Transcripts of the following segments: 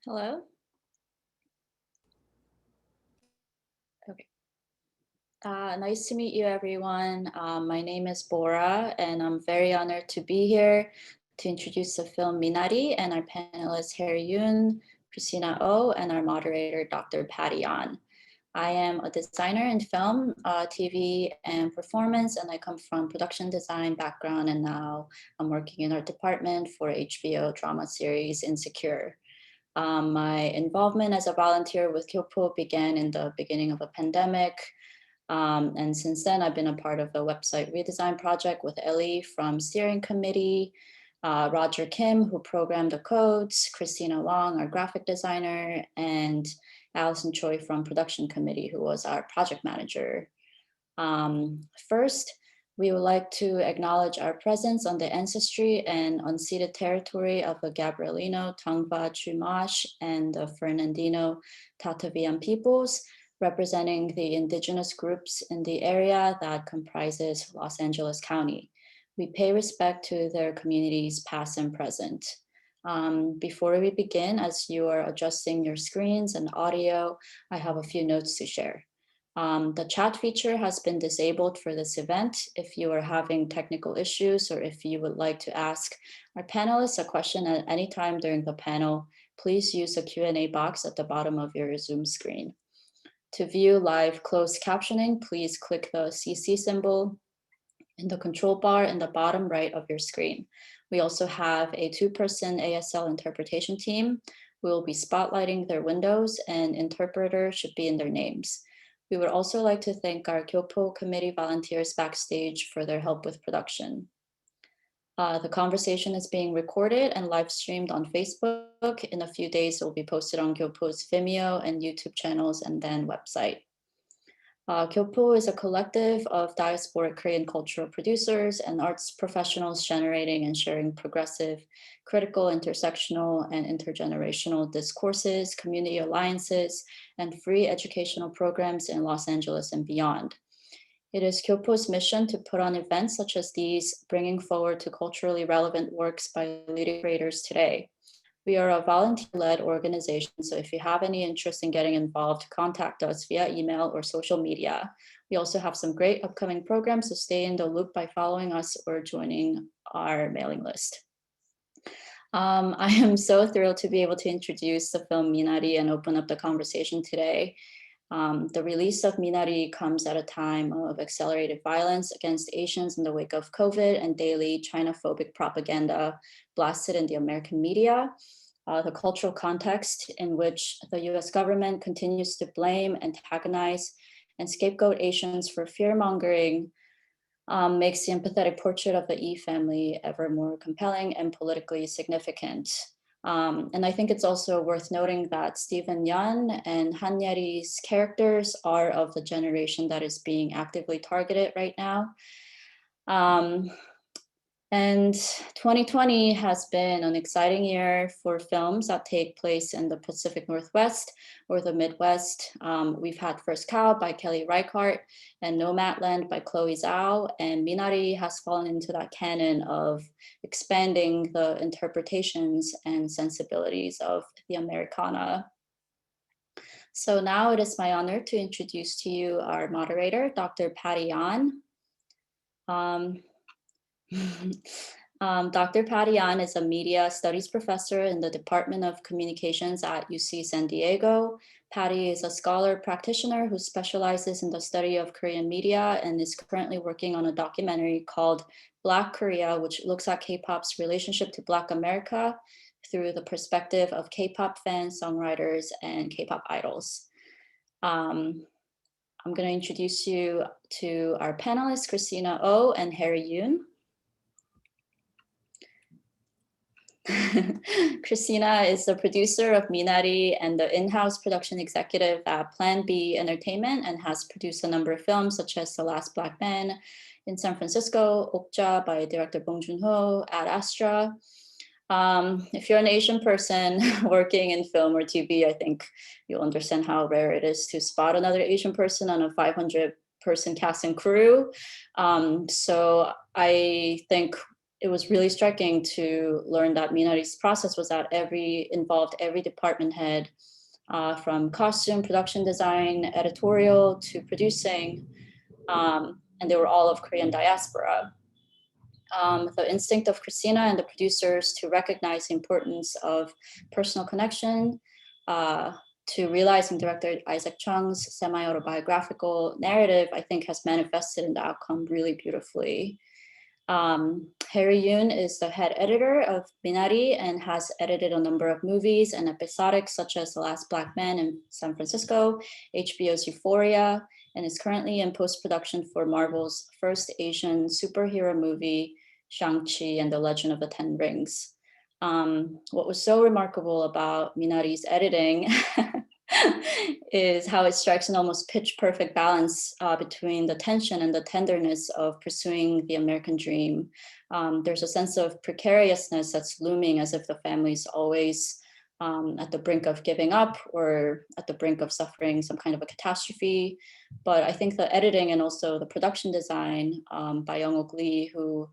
Hello? Okay. Nice to meet you, everyone. My name is Bora, and I'm very honored to be here to introduce the film Minari and our panelists here, Yoon, Christina Oh, and our moderator, Dr. Patty Ahn. I am a designer in film, TV, and performance, and I come from production design background, and now I'm working in our department for HBO drama series Insecure. My involvement as a volunteer with GYOPO began in the beginning of a pandemic. And since then, I've been a part of the website redesign project with Ellie from steering committee, Roger Kim, who programmed the codes, Christina Wong, our graphic designer, and Allison Choi from production committee, who was our project manager. First, we would like to acknowledge our presence on the ancestry and unceded territory of the Gabrielino, Tongva, Chumash, and the Fernandino Tatavian peoples, representing the indigenous groups in the area that comprises Los Angeles County. We pay respect to their communities past and present. Before we begin, as you are adjusting your screens and audio, I have a few notes to share. The chat feature has been disabled for this event. If you are having technical issues or if you would like to ask our panelists a question at any time during the panel, please use the Q&A box at the bottom of your Zoom screen. To view live closed captioning, please click the CC symbol in the control bar in the bottom right of your screen. We also have a two-person ASL interpretation team. We will be spotlighting their windows and interpreter should be in their names. We would also like to thank our GYOPO committee volunteers backstage for their help with production. The conversation is being recorded and live streamed on Facebook. In a few days, it will be posted on GYOPO's Vimeo and YouTube channels and then website. GYOPO is a collective of diasporic Korean cultural producers and arts professionals generating and sharing progressive, critical, intersectional, and intergenerational discourses, community alliances, and free educational programs in Los Angeles and beyond. It is GYOPO's mission to put on events such as these, bringing forward to culturally relevant works by leading creators today. We are a volunteer-led organization, so if you have any interest in getting involved, contact us via email or social media. We also have some great upcoming programs, so stay in the loop by following us or joining our mailing list. I am so thrilled to be able to introduce the film Minari and open up the conversation today. The release of Minari comes at a time of accelerated violence against Asians in the wake of COVID and daily China-phobic propaganda blasted in the American media. The cultural context in which the US government continues to blame, antagonize, and scapegoat Asians for fear-mongering makes the empathetic portrait of the Yi family ever more compelling and politically significant. And I think it's also worth noting that Stephen Yeun and Han Yeri's characters are of the generation that is being actively targeted right now. And 2020 has been an exciting year for films that take place in the Pacific Northwest or the Midwest. We've had First Cow by Kelly Reichardt and Nomadland by Chloe Zhao, and Minari has fallen into that canon of expanding the interpretations and sensibilities of the Americana. So now it is my honor to introduce to you our moderator, Dr. Patty Ahn. Dr. Patty Ahn is a media studies professor in the Department of Communications at UC San Diego. Patty is a scholar practitioner who specializes in the study of Korean media and is currently working on a documentary called Black Korea, which looks at K-pop's relationship to Black America through the perspective of K-pop fans, songwriters, and K-pop idols. I'm going to introduce you to our panelists, Christina Oh and Harry Yoon. Christina is the producer of Minari and the in-house production executive at Plan B Entertainment and has produced a number of films such as The Last Black Man in San Francisco, Okja by director Bong Joon-ho, Ad Astra. If you're an Asian person working in film or TV, I think you'll understand how rare it is to spot another Asian person on a 500-person cast and crew. So I think it was really striking to learn that Minari's process was that involved every department head, from costume, production design, editorial to producing, and they were all of Korean diaspora. The instinct of Christina and the producers to recognize the importance of personal connection, to realizing director Isaac Chung's semi-autobiographical narrative, I think has manifested in the outcome really beautifully. Harry Yoon is the head editor of Minari and has edited a number of movies and episodics such as The Last Black Man in San Francisco, HBO's Euphoria, and is currently in post-production for Marvel's first Asian superhero movie, Shang-Chi and the Legend of the Ten Rings. What was so remarkable about Minari's editing is how it strikes an almost pitch perfect balance between the tension and the tenderness of pursuing the American dream. There's a sense of precariousness that's looming, as if the family's always at the brink of giving up or at the brink of suffering some kind of a catastrophe. But I think the editing and also the production design by Young-ok Lee, who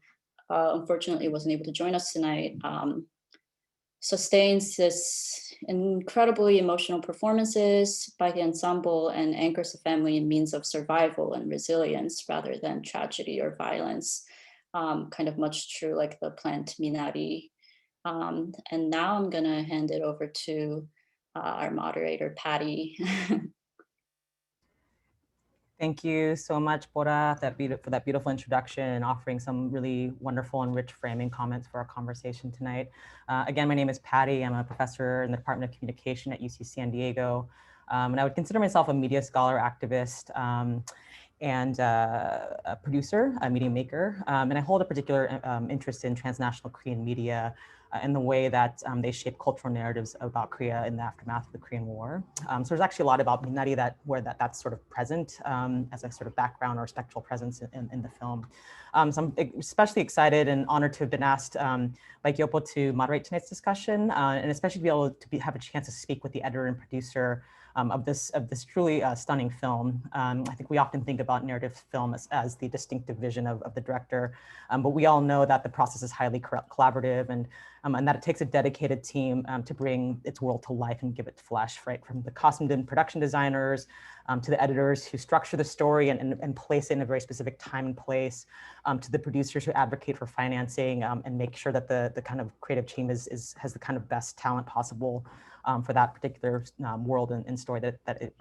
unfortunately wasn't able to join us tonight, sustains this incredibly emotional performances by the ensemble and anchors the family in means of survival and resilience rather than tragedy or violence, kind of much true like the plant Minari. And now I'm gonna hand it over to our moderator, Patty. Thank you so much, Bora, for that beautiful introduction and offering some really wonderful and rich framing comments for our conversation tonight. Again, my name is Patty. I'm a professor in the Department of Communication at UC San Diego. And I would consider myself a media scholar, activist, and a producer, a media maker. And I hold a particular interest in transnational Korean media in the way that they shape cultural narratives about Korea in the aftermath of the Korean War. So there's actually a lot about Minari where that's sort of present as a sort of background or spectral presence in the film. So I'm especially excited and honored to have been asked by GYOPO to moderate tonight's discussion, and especially to be able to have a chance to speak with the editor and producer of this truly stunning film. I think we often think about narrative film as the distinctive vision of the director, but we all know that the process is highly collaborative and that it takes a dedicated team to bring its world to life and give it flesh, right? From the costume and production designers to the editors who structure the story and place it in a very specific time and place, to the producers who advocate for financing and make sure that the kind of creative team has the kind of best talent possible for that particular world and story that the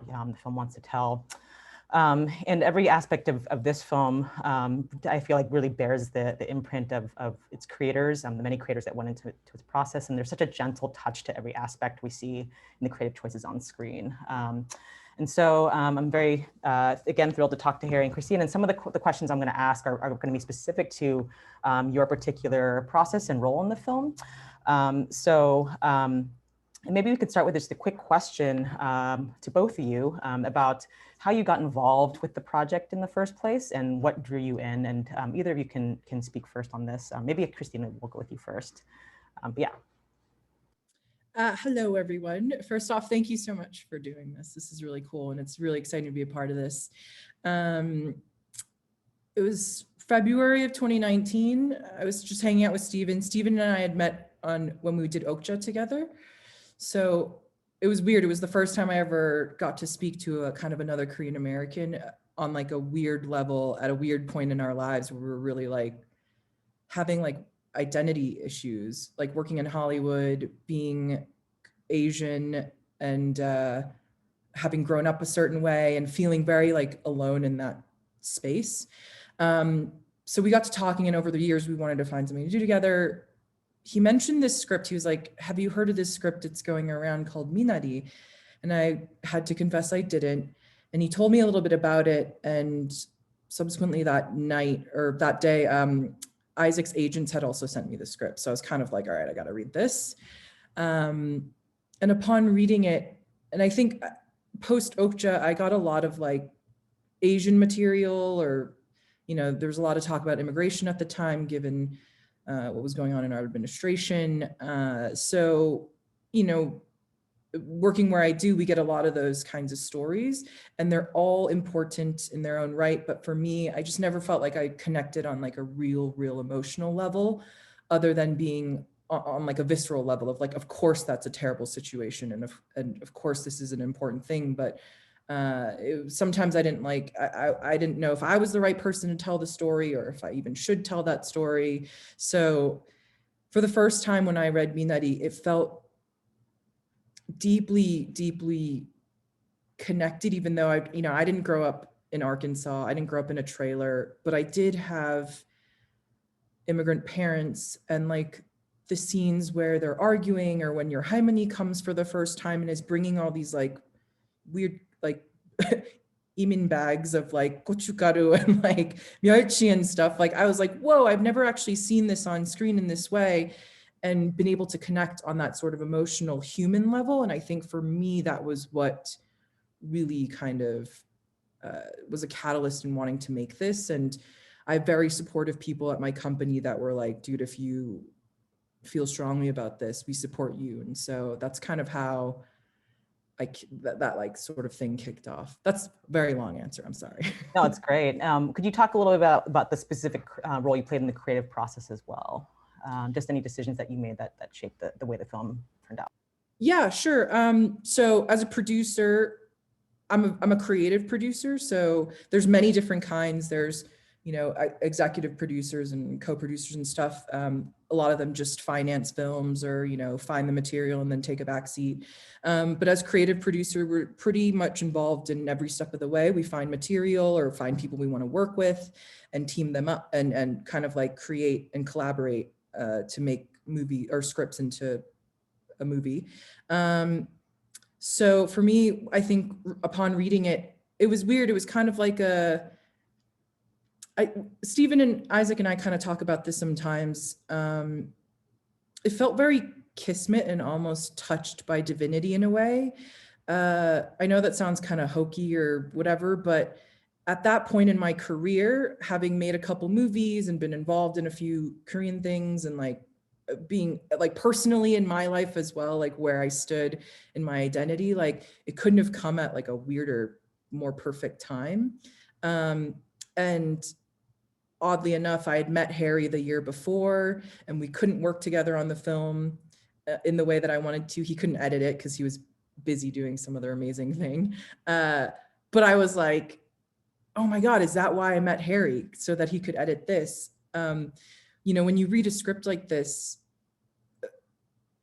film wants to tell. And every aspect of this film, I feel like really bears the imprint of its creators, the many creators that went into its process. And there's such a gentle touch to every aspect we see in the creative choices on screen. And so I'm very, again, thrilled to talk to Harry and Christina. And some of the questions I'm gonna ask are gonna be specific to your particular process and role in the film. And maybe we could start with just a quick question to both of you about how you got involved with the project in the first place and what drew you in. And either of you can speak first on this. Maybe Christina, we'll go with you first. But yeah. Hello, everyone. First off, thank you so much for doing this. This is really cool, and it's really exciting to be a part of this. It was February of 2019. I was just hanging out with Steven. Steven and I had met when we did Okja together. So it was weird. It was the first time I ever got to speak to a kind of another Korean American on like a weird level at a weird point in our lives where we were really like having like identity issues, like working in Hollywood, being Asian and having grown up a certain way and feeling very like alone in that space. So we got to talking, and over the years we wanted to find something to do together. He mentioned this script. He was like, have you heard of this script? It's going around called Minari. And I had to confess I didn't. And he told me a little bit about it. And subsequently that night or that day, Isaac's agents had also sent me the script. So I was kind of like, all right, I got to read this. And upon reading it, and I think post Okja, I got a lot of like Asian material, or, you know, there was a lot of talk about immigration at the time, given what was going on in our administration. So, you know, working where I do, we get a lot of those kinds of stories, and they're all important in their own right. But for me, I just never felt like I connected on like a real emotional level, other than being on like a visceral level of like, of course that's a terrible situation, and of course this is an important thing, but sometimes I didn't like, I didn't know if I was the right person to tell the story, or if I even should tell that story. So for the first time when I read Minari, it felt deeply connected, even though I didn't grow up in Arkansas. I didn't grow up in a trailer, but I did have immigrant parents, and like the scenes where they're arguing, or when your Haimani comes for the first time and is bringing all these like weird like imin bags of like gochugaru and like myoichi and stuff. Like I was like, whoa, I've never actually seen this on screen in this way, and been able to connect on that sort of emotional human level. And I think for me, that was what really kind of was a catalyst in wanting to make this. And I have very supportive people at my company that were like, dude, if you feel strongly about this, we support you. And so that's kind of how that like sort of thing kicked off. That's a very long answer, I'm sorry. No, it's great. Could you talk a little bit about the specific role you played in the creative process as well? Just any decisions that you made that shaped the way the film turned out. Yeah, sure. So as a producer, I'm a creative producer. So there's many different kinds. There's, executive producers and co-producers and stuff. A lot of them just finance films, or, find the material and then take a back seat. But as creative producer, we're pretty much involved in every step of the way. We find material or find people we want to work with and team them up and kind of like create and collaborate to make movie or scripts into a movie. So for me, I think upon reading it, it was weird. It was kind of like Stephen and Isaac and I kind of talk about this sometimes. It felt very kismet and almost touched by divinity in a way. I know that sounds kind of hokey or whatever, but at that point in my career, having made a couple movies and been involved in a few Korean things, and like being like personally in my life as well, like where I stood in my identity, like it couldn't have come at like a weirder, more perfect time. And oddly enough, I had met Harry the year before, and we couldn't work together on the film in the way that I wanted to. He couldn't edit it because he was busy doing some other amazing thing. But I was like, oh my God, is that why I met Harry? So that he could edit this. When you read a script like this,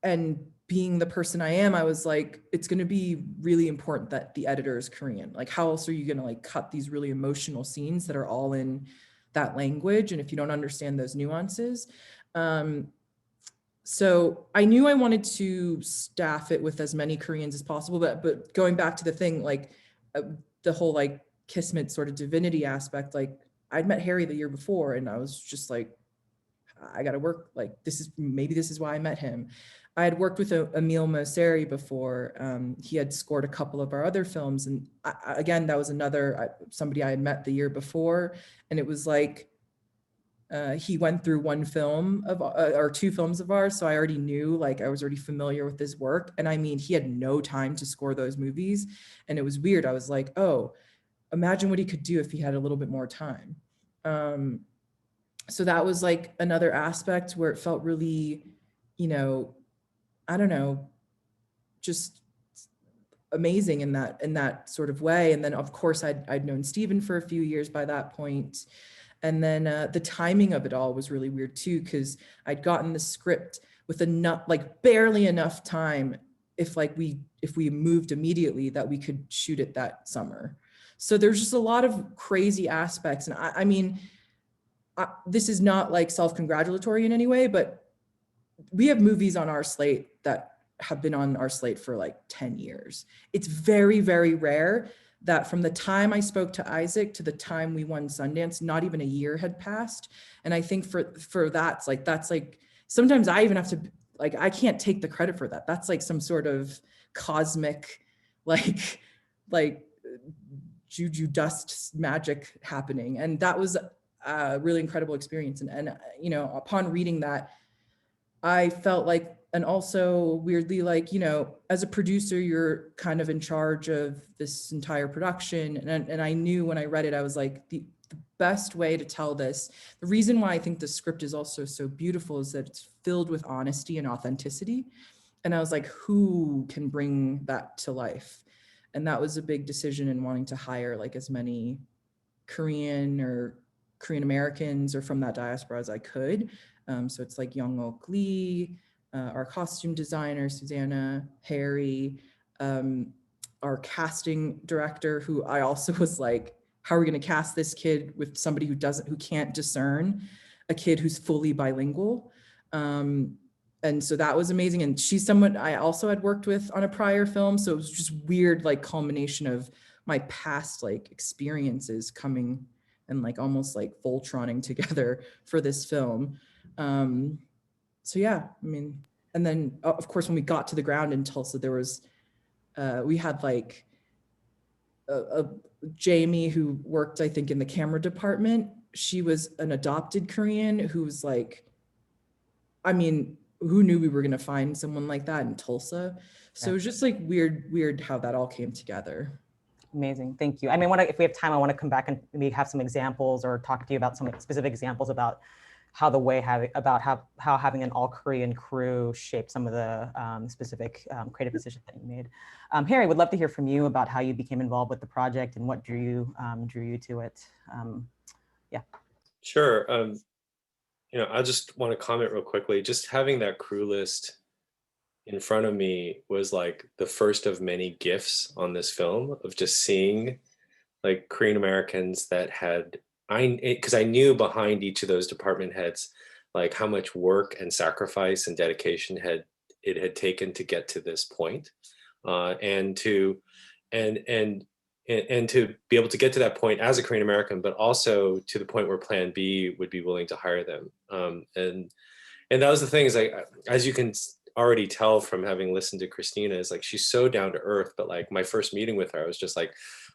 and being the person I am, I was like, it's going to be really important that the editor is Korean. Like, how else are you going to like cut these really emotional scenes that are all in that language? And if you don't understand those nuances. So I knew I wanted to staff it with as many Koreans as possible, but going back to the thing, like the whole like kismet sort of divinity aspect, like I'd met Harry the year before, and I was just like, I got to work, like maybe this is why I met him. I had worked with Emil Mosseri before. He had scored a couple of our other films. And again, that was somebody I had met the year before. And it was like, he went through one film or two films of ours. So I already knew, like I was already familiar with his work. And I mean, he had no time to score those movies. And it was weird. I was like, oh, imagine what he could do if he had a little bit more time. So that was like another aspect where it felt really, I don't know, just amazing in that sort of way. And then of course I'd known Stephen for a few years by that point. And then the timing of it all was really weird too, because I'd gotten the script with enough, like barely enough time, if we moved immediately, that we could shoot it that summer. So there's just a lot of crazy aspects. And I mean, this is not like self-congratulatory in any way, but we have movies on our slate that have been on our slate for like 10 years. It's very, very rare that from the time I spoke to Isaac to the time we won Sundance, not even a year had passed. And I think for that's like, sometimes I even have to, like, I can't take the credit for that. That's like some sort of cosmic, like juju dust magic happening. And that was a really incredible experience. And upon reading that, I felt like and also weirdly, like, you know, as a producer, you're kind of in charge of this entire production. And I knew when I read it, I was like, the best way to tell this, the reason why I think the script is also so beautiful is that it's filled with honesty and authenticity. And I was like, who can bring that to life? And that was a big decision in wanting to hire like as many Korean or Korean Americans or from that diaspora as I could. So it's like Young Lee, our costume designer, Susanna, Harry, our casting director, who I also was like, how are we going to cast this kid with somebody who can't discern a kid who's fully bilingual? And so that was amazing. And she's someone I also had worked with on a prior film. So it was just weird, like culmination of my past like experiences coming and like almost like Voltroning together for this film. So yeah, I mean, and then of course, when we got to the ground in Tulsa, there was, we had like a Jamie who worked, I think, in the camera department. She was an adopted Korean who was like, I mean, who knew we were going to find someone like that in Tulsa? So it was just like weird how that all came together. Amazing, thank you. I mean, if we have time, I want to come back and maybe have some examples or talk to you about some specific examples about how how having an all Korean crew shaped some of the specific creative decisions that you made. Harry, would love to hear from you about how you became involved with the project and what drew you to it. Yeah. Sure. You know, I just want to comment real quickly. Just having that crew list in front of me was like the first of many gifts on this film of just seeing like Korean Americans that had, because I knew behind each of those department heads, like how much work and sacrifice and dedication it had taken to get to this point, and to be able to get to that point as a Korean American, but also to the point where Plan B would be willing to hire them. And that was the thing, is like, as you can already tell from having listened to Christina, is like, she's so down to earth. But like my first meeting with her, I was just like,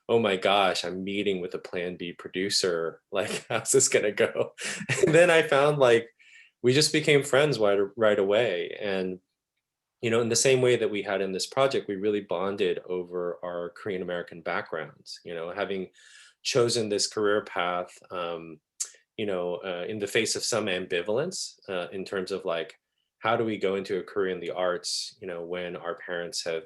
oh my gosh, I'm meeting with a Plan B producer. Like, how's this gonna go? And then I found like, we just became friends right away. And, you know, in the same way that we had in this project, we really bonded over our Korean American backgrounds, you know, having chosen this career path, you know, in the face of some ambivalence, in terms of like, how do we go into a career in the arts, you know, when our parents have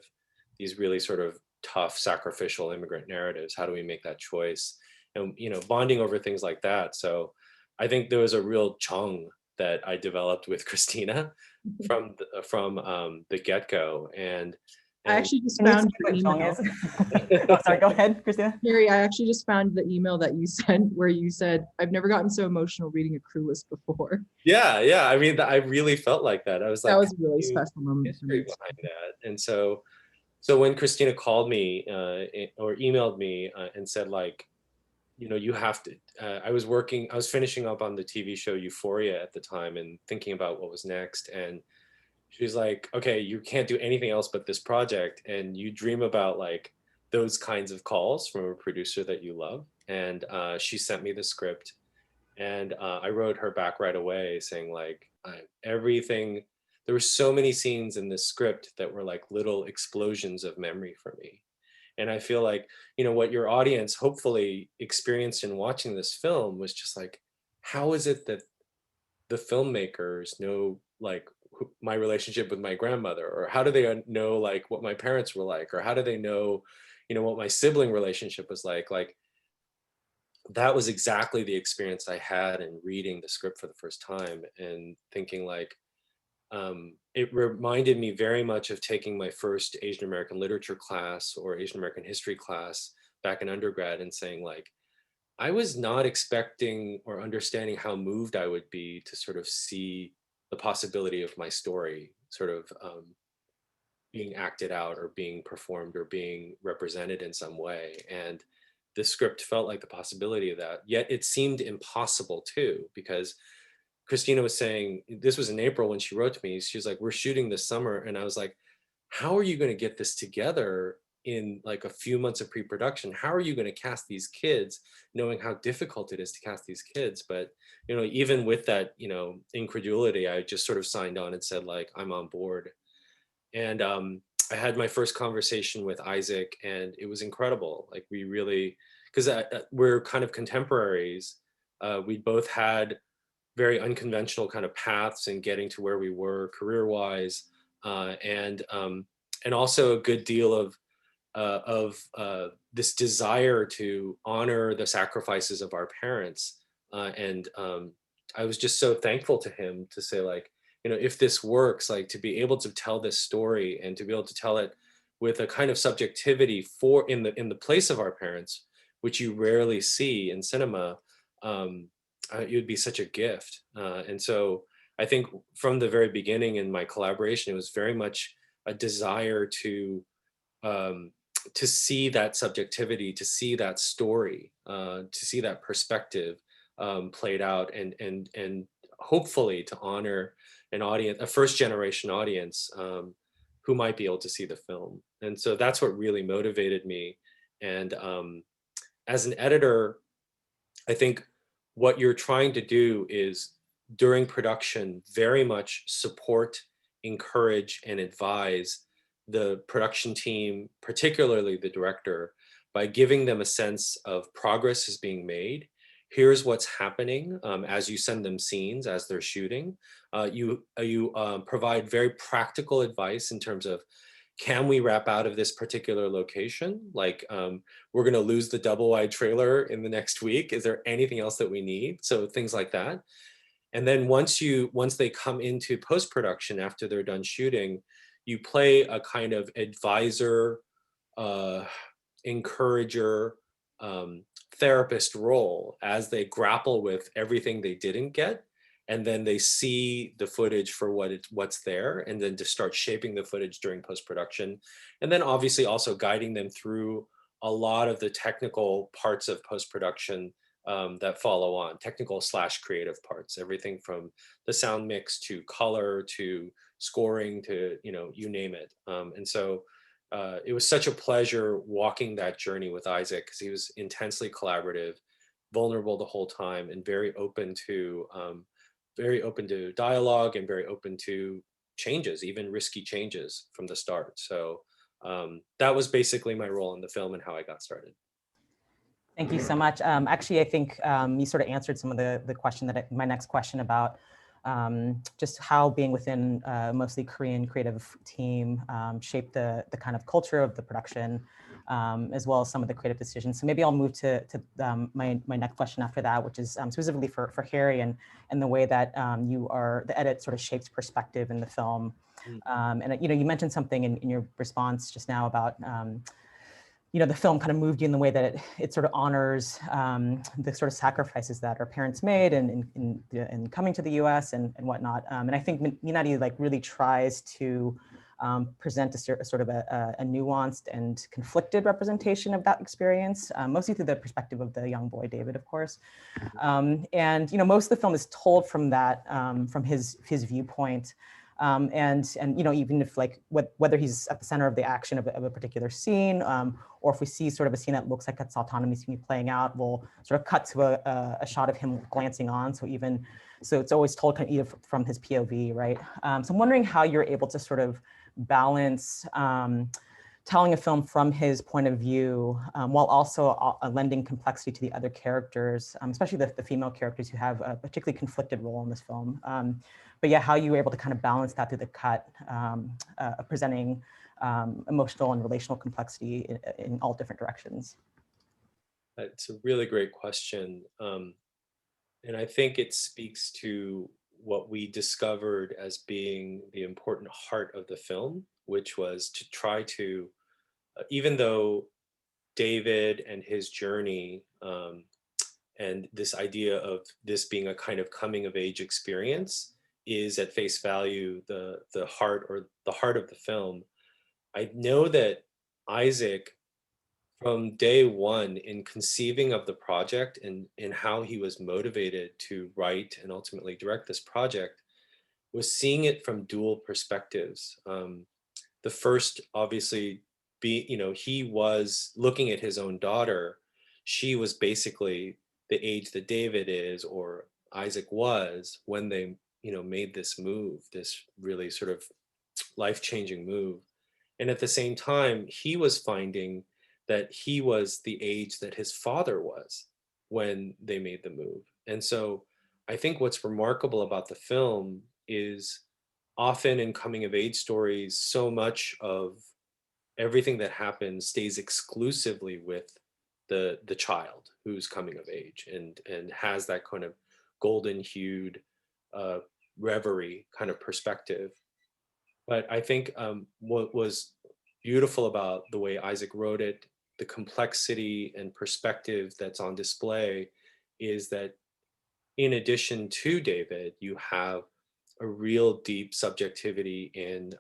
these really sort of tough, sacrificial immigrant narratives? How do we make that choice? And, you know, bonding over things like that. So I think there was a real chung that I developed with Christina from the get-go. And I actually just Can you found explain your what email. Chung is? Oh, sorry, go ahead, Christina. Harry, I actually just found the email that you sent where you said, I've never gotten so emotional reading a crew list before. Yeah. I mean, I really felt like that. I was like, That was a really special moment for me. history behind that. And so when Christina called me or emailed me and said like, you know, you have to, I was finishing up on the TV show Euphoria at the time and thinking about what was next. And she's like, okay, you can't do anything else but this project. And you dream about like those kinds of calls from a producer that you love. And she sent me the script, and I wrote her back right away saying like, everything, there were so many scenes in this script that were like little explosions of memory for me. And I feel like, you know, what your audience hopefully experienced in watching this film was just like, how is it that the filmmakers know like my relationship with my grandmother, or how do they know like what my parents were like, or how do they know, you know, what my sibling relationship was like that was exactly the experience I had in reading the script for the first time and thinking like, it reminded me very much of taking my first Asian American literature class or Asian American history class back in undergrad and saying like, I was not expecting or understanding how moved I would be to sort of see the possibility of my story sort of being acted out or being performed or being represented in some way. And the script felt like the possibility of that, yet it seemed impossible too, because Christina was saying, this was in April when she wrote to me, she was like, we're shooting this summer. And I was like, how are you going to get this together in like a few months of pre-production, how are you going to cast these kids, knowing how difficult it is to cast these kids? But, you know, even with that, you know, incredulity, I just sort of signed on and said, like, I'm on board. And I had my first conversation with Isaac, and it was incredible. Like, we really, because we're kind of contemporaries. We both had very unconventional kind of paths in getting to where we were career-wise, and also a good deal of this desire to honor the sacrifices of our parents. And I was just so thankful to him to say, like, you know, if this works, like, to be able to tell this story and to be able to tell it with a kind of subjectivity in the place of our parents, which you rarely see in cinema, it would be such a gift. And so I think from the very beginning in my collaboration, it was very much a desire to see that subjectivity, to see that story, to see that perspective played out, and hopefully to honor an audience, a first generation audience who might be able to see the film. And so that's what really motivated me. And as an editor, I think what you're trying to do is during production very much support, encourage, and advise the production team, particularly the director, by giving them a sense of progress is being made. Here's what's happening as you send them scenes as they're shooting. You provide very practical advice in terms of, can we wrap out of this particular location? Like, we're gonna lose the double wide trailer in the next week. Is there anything else that we need? So things like that. And then once they come into post-production after they're done shooting, you play a kind of advisor, encourager, therapist role as they grapple with everything they didn't get, and then they see the footage for what's there, and then to start shaping the footage during post-production, and then obviously also guiding them through a lot of the technical parts of post-production that follow on, technical / creative parts, everything from the sound mix to color to scoring to, you know, you name it. And so it was such a pleasure walking that journey with Isaac, because he was intensely collaborative, vulnerable the whole time, and very open to dialogue, and very open to changes, even risky changes from the start. So that was basically my role in the film and how I got started. Thank you so much. Actually, I think you sort of answered some of the question my next question about just how being within a mostly Korean creative team shaped the kind of culture of the production, as well as some of the creative decisions. So maybe I'll move to my next question after that, which is specifically for Harry, and the way that the edit sort of shapes perspective in the film. And you know, you mentioned something in your response just now about you know, the film kind of moved you in the way that it sort of honors the sort of sacrifices that our parents made in coming to the U.S. and whatnot. And I think Minari like really tries to present a sort of a nuanced and conflicted representation of that experience, mostly through the perspective of the young boy David, of course. And you know, most of the film is told from that, from his viewpoint. And you know, even if like whether he's at the center of the action of a particular scene, or if we see sort of a scene that looks like it's autonomy scene playing out, we'll sort of cut to a shot of him glancing on. So it's always told kind of either from his POV, right? So I'm wondering how you're able to sort of balance telling a film from his point of view, while also lending complexity to the other characters, especially the female characters who have a particularly conflicted role in this film. But yeah, how you were able to kind of balance that through the cut, presenting emotional and relational complexity in all different directions. It's a really great question. And I think it speaks to what we discovered as being the important heart of the film, which was to try to, even though David and his journey and this idea of this being a kind of coming of age experience is at face value the heart of the film, I know that Isaac, from day one in conceiving of the project and how he was motivated to write and ultimately direct this project, was seeing it from dual perspectives. The first, obviously, he was looking at his own daughter. She was basically the age that David is, or Isaac was, when they, made this move, this really sort of life-changing move. And at the same time, he was finding that he was the age that his father was when they made the move. And so I think what's remarkable about the film is, often in coming of age stories, so much of everything that happens stays exclusively with the child who's coming of age, and has that kind of golden hued reverie kind of perspective. But I think what was beautiful about the way Isaac wrote it, the complexity and perspective that's on display, is that in addition to David, you have a real deep subjectivity in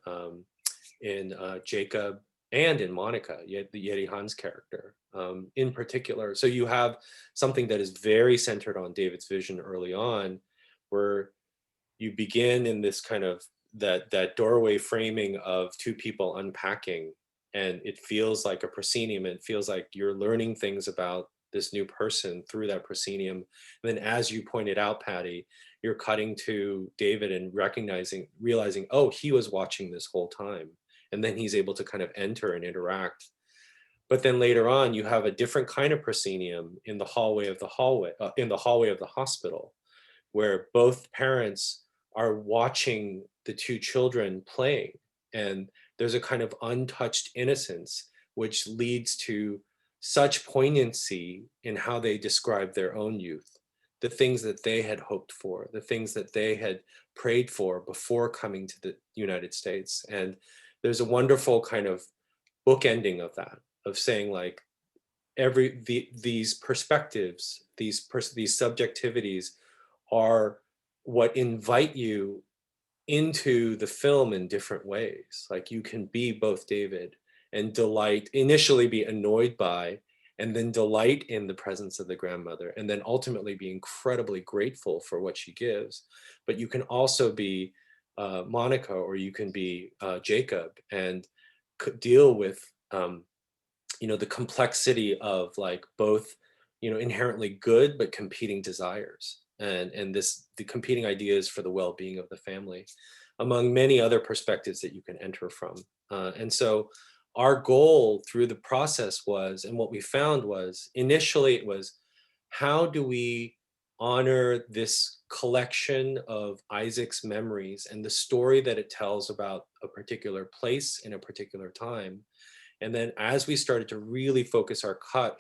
Jacob and in Monica, the Yeti Han's character in particular. So you have something that is very centered on David's vision early on, where you begin in this kind of that doorway framing of two people unpacking, and it feels like a proscenium. It feels like you're learning things about this new person through that proscenium. And then, as you pointed out, Patty, you're cutting to David and realizing, oh, he was watching this whole time. And then he's able to kind of enter and interact. But then later on, you have a different kind of proscenium in the hallway of the hospital, where both parents are watching the two children playing. And there's a kind of untouched innocence, which leads to such poignancy in how they describe their own youth, the things that they had hoped for, the things that they had prayed for before coming to the United States. And there's a wonderful kind of bookending of that, of saying, like, these perspectives, these subjectivities are what invite you into the film in different ways. Like, you can be both David and initially be annoyed by, and then delight in the presence of the grandmother, and then ultimately be incredibly grateful for what she gives. But you can also be Monica, or you can be Jacob, and deal with the complexity of, like, both inherently good but competing desires, and the competing ideas for the well-being of the family, among many other perspectives that you can enter from. And so our goal through the process was, and what we found was, initially it was, how do we honor this collection of Isaac's memories and the story that it tells about a particular place in a particular time? And then, as we started to really focus our cut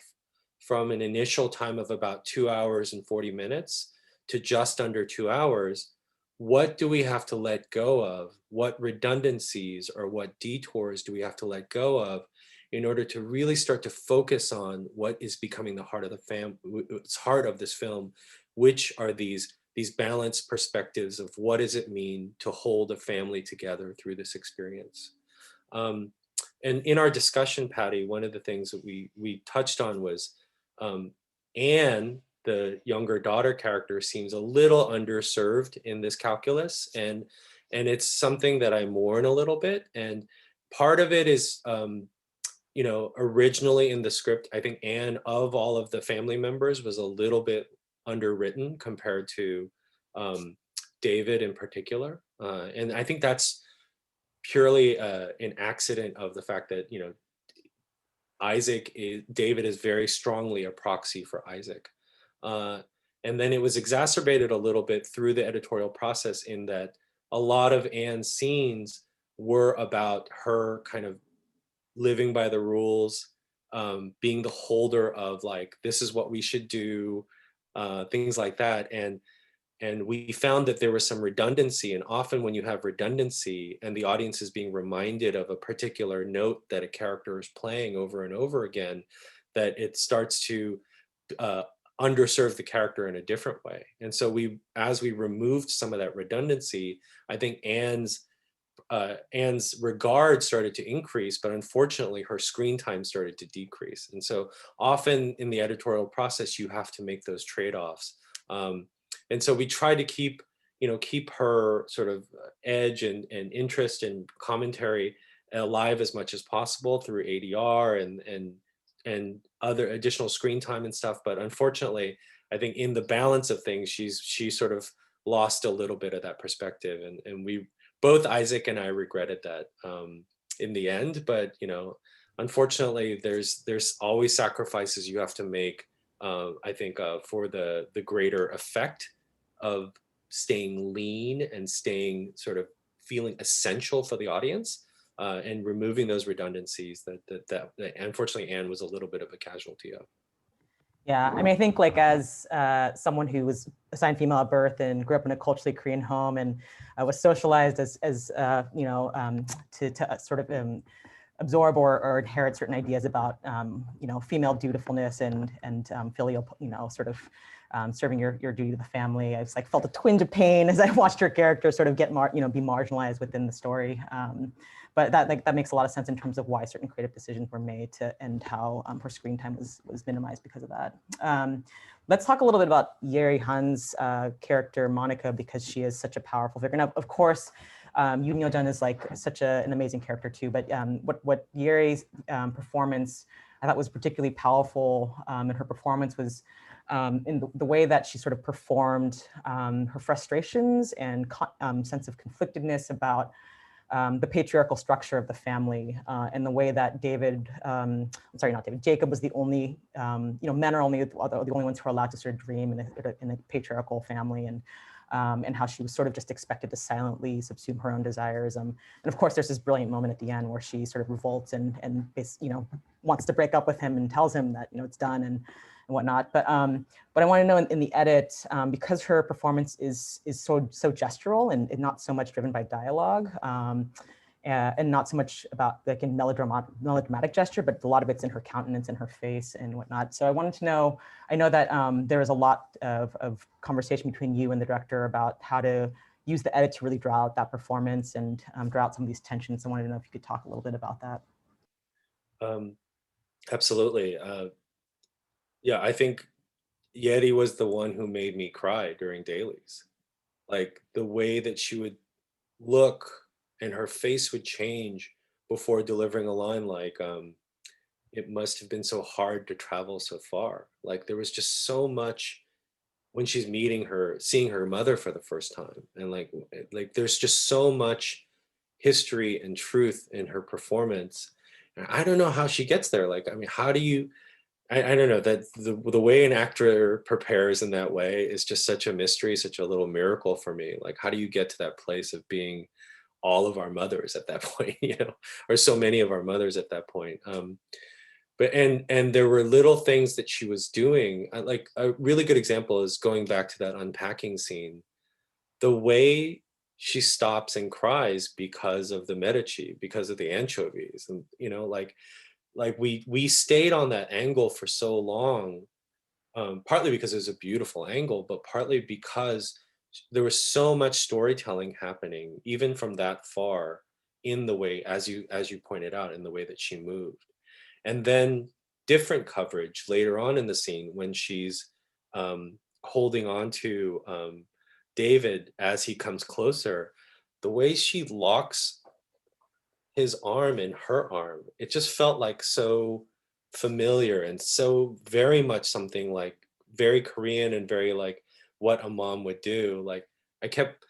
from an initial time of about 2 hours and 40 minutes to just under 2 hours, what do we have to let go of? What redundancies or what detours do we have to let go of in order to really start to focus on what is becoming the heart of heart of this film, which are these balanced perspectives of what does it mean to hold a family together through this experience. And in our discussion, Patty, one of the things that we touched on was Anne, the younger daughter character, seems a little underserved in this calculus, and it's something that I mourn a little bit. And part of it is, originally in the script, I think Anne, of all of the family members, was a little bit underwritten compared to David in particular, and I think that's purely an accident of the fact that David is very strongly a proxy for Isaac, and then it was exacerbated a little bit through the editorial process, in that a lot of Anne's scenes were about her kind of living by the rules, being the holder of, like, this is what we should do, things like that. And we found that there was some redundancy, and often when you have redundancy and the audience is being reminded of a particular note that a character is playing over and over again, that it starts to underserve the character in a different way. And so as we removed some of that redundancy, I think Anne's regard started to increase, but unfortunately her screen time started to decrease. And so often in the editorial process, you have to make those trade-offs. And so we try to keep her sort of edge and interest and commentary alive as much as possible through ADR and other additional screen time and stuff. But unfortunately, I think in the balance of things, she sort of lost a little bit of that perspective, and we both, Isaac and I, regretted that in the end. But you know, unfortunately, there's always sacrifices you have to make. I think for the greater effect of staying lean and staying sort of feeling essential for the audience, and removing those redundancies that unfortunately Anne was a little bit of a casualty of. Yeah, I mean, I think like as someone who was assigned female at birth and grew up in a culturally Korean home and was socialized as you know, to sort of absorb or inherit certain ideas about you know, female dutifulness and filial, you know, sort of serving your duty to the family. I just like felt a twinge of pain as I watched her character sort of get you know, be marginalized within the story. But that makes a lot of sense in terms of why certain creative decisions were made and how her screen time was minimized because of that. Let's talk a little bit about Yeri Han's character, Monica, because she is such a powerful figure. Now, of course, Yoon Yo-jun is like such an amazing character too, but what Yeri's performance I thought was particularly powerful in her performance was in the way that she sort of performed her frustrations and sense of conflictedness about the patriarchal structure of the family and the way that Jacob was the only, you know, men are only the only ones who are allowed to sort of dream in a patriarchal family, and how she was sort of just expected to silently subsume her own desires. And of course, there's this brilliant moment at the end where she sort of revolts and you know, wants to break up with him and tells him that, you know, it's done and whatnot. But I want to know in the edit, because her performance is so gestural and not so much driven by dialogue, and not so much about like in melodramatic gesture, but a lot of it's in her countenance and her face and whatnot. So I wanted to know, I know that there was a lot of conversation between you and the director about how to use the edit to really draw out that performance and draw out some of these tensions. I wanted to know if you could talk a little bit about that. Absolutely. Yeah, I think Yeti was the one who made me cry during dailies. Like the way that she would look and her face would change before delivering a line like, it must have been so hard to travel so far. Like there was just so much when she's seeing her mother for the first time. And like there's just so much history and truth in her performance. And I don't know how she gets there. Like, I mean, how do you, I don't know, that the way an actor prepares in that way is just such a mystery, such a little miracle for me. Like, how do you get to that place of being all of our mothers at that point, you know, or so many of our mothers at that point? But and there were little things that she was doing. Like a really good example is going back to that unpacking scene. The way she stops and cries because of the Medici, because of the anchovies, and you know, like we stayed on that angle for so long, partly because it was a beautiful angle, but partly because there was so much storytelling happening, even from that far, in the way, as you pointed out, in the way that she moved. And then different coverage later on in the scene when she's holding on to David as he comes closer, the way she locks his arm in her arm, it just felt like so familiar and so very much something like very Korean and very like what a mom would do. Like I kept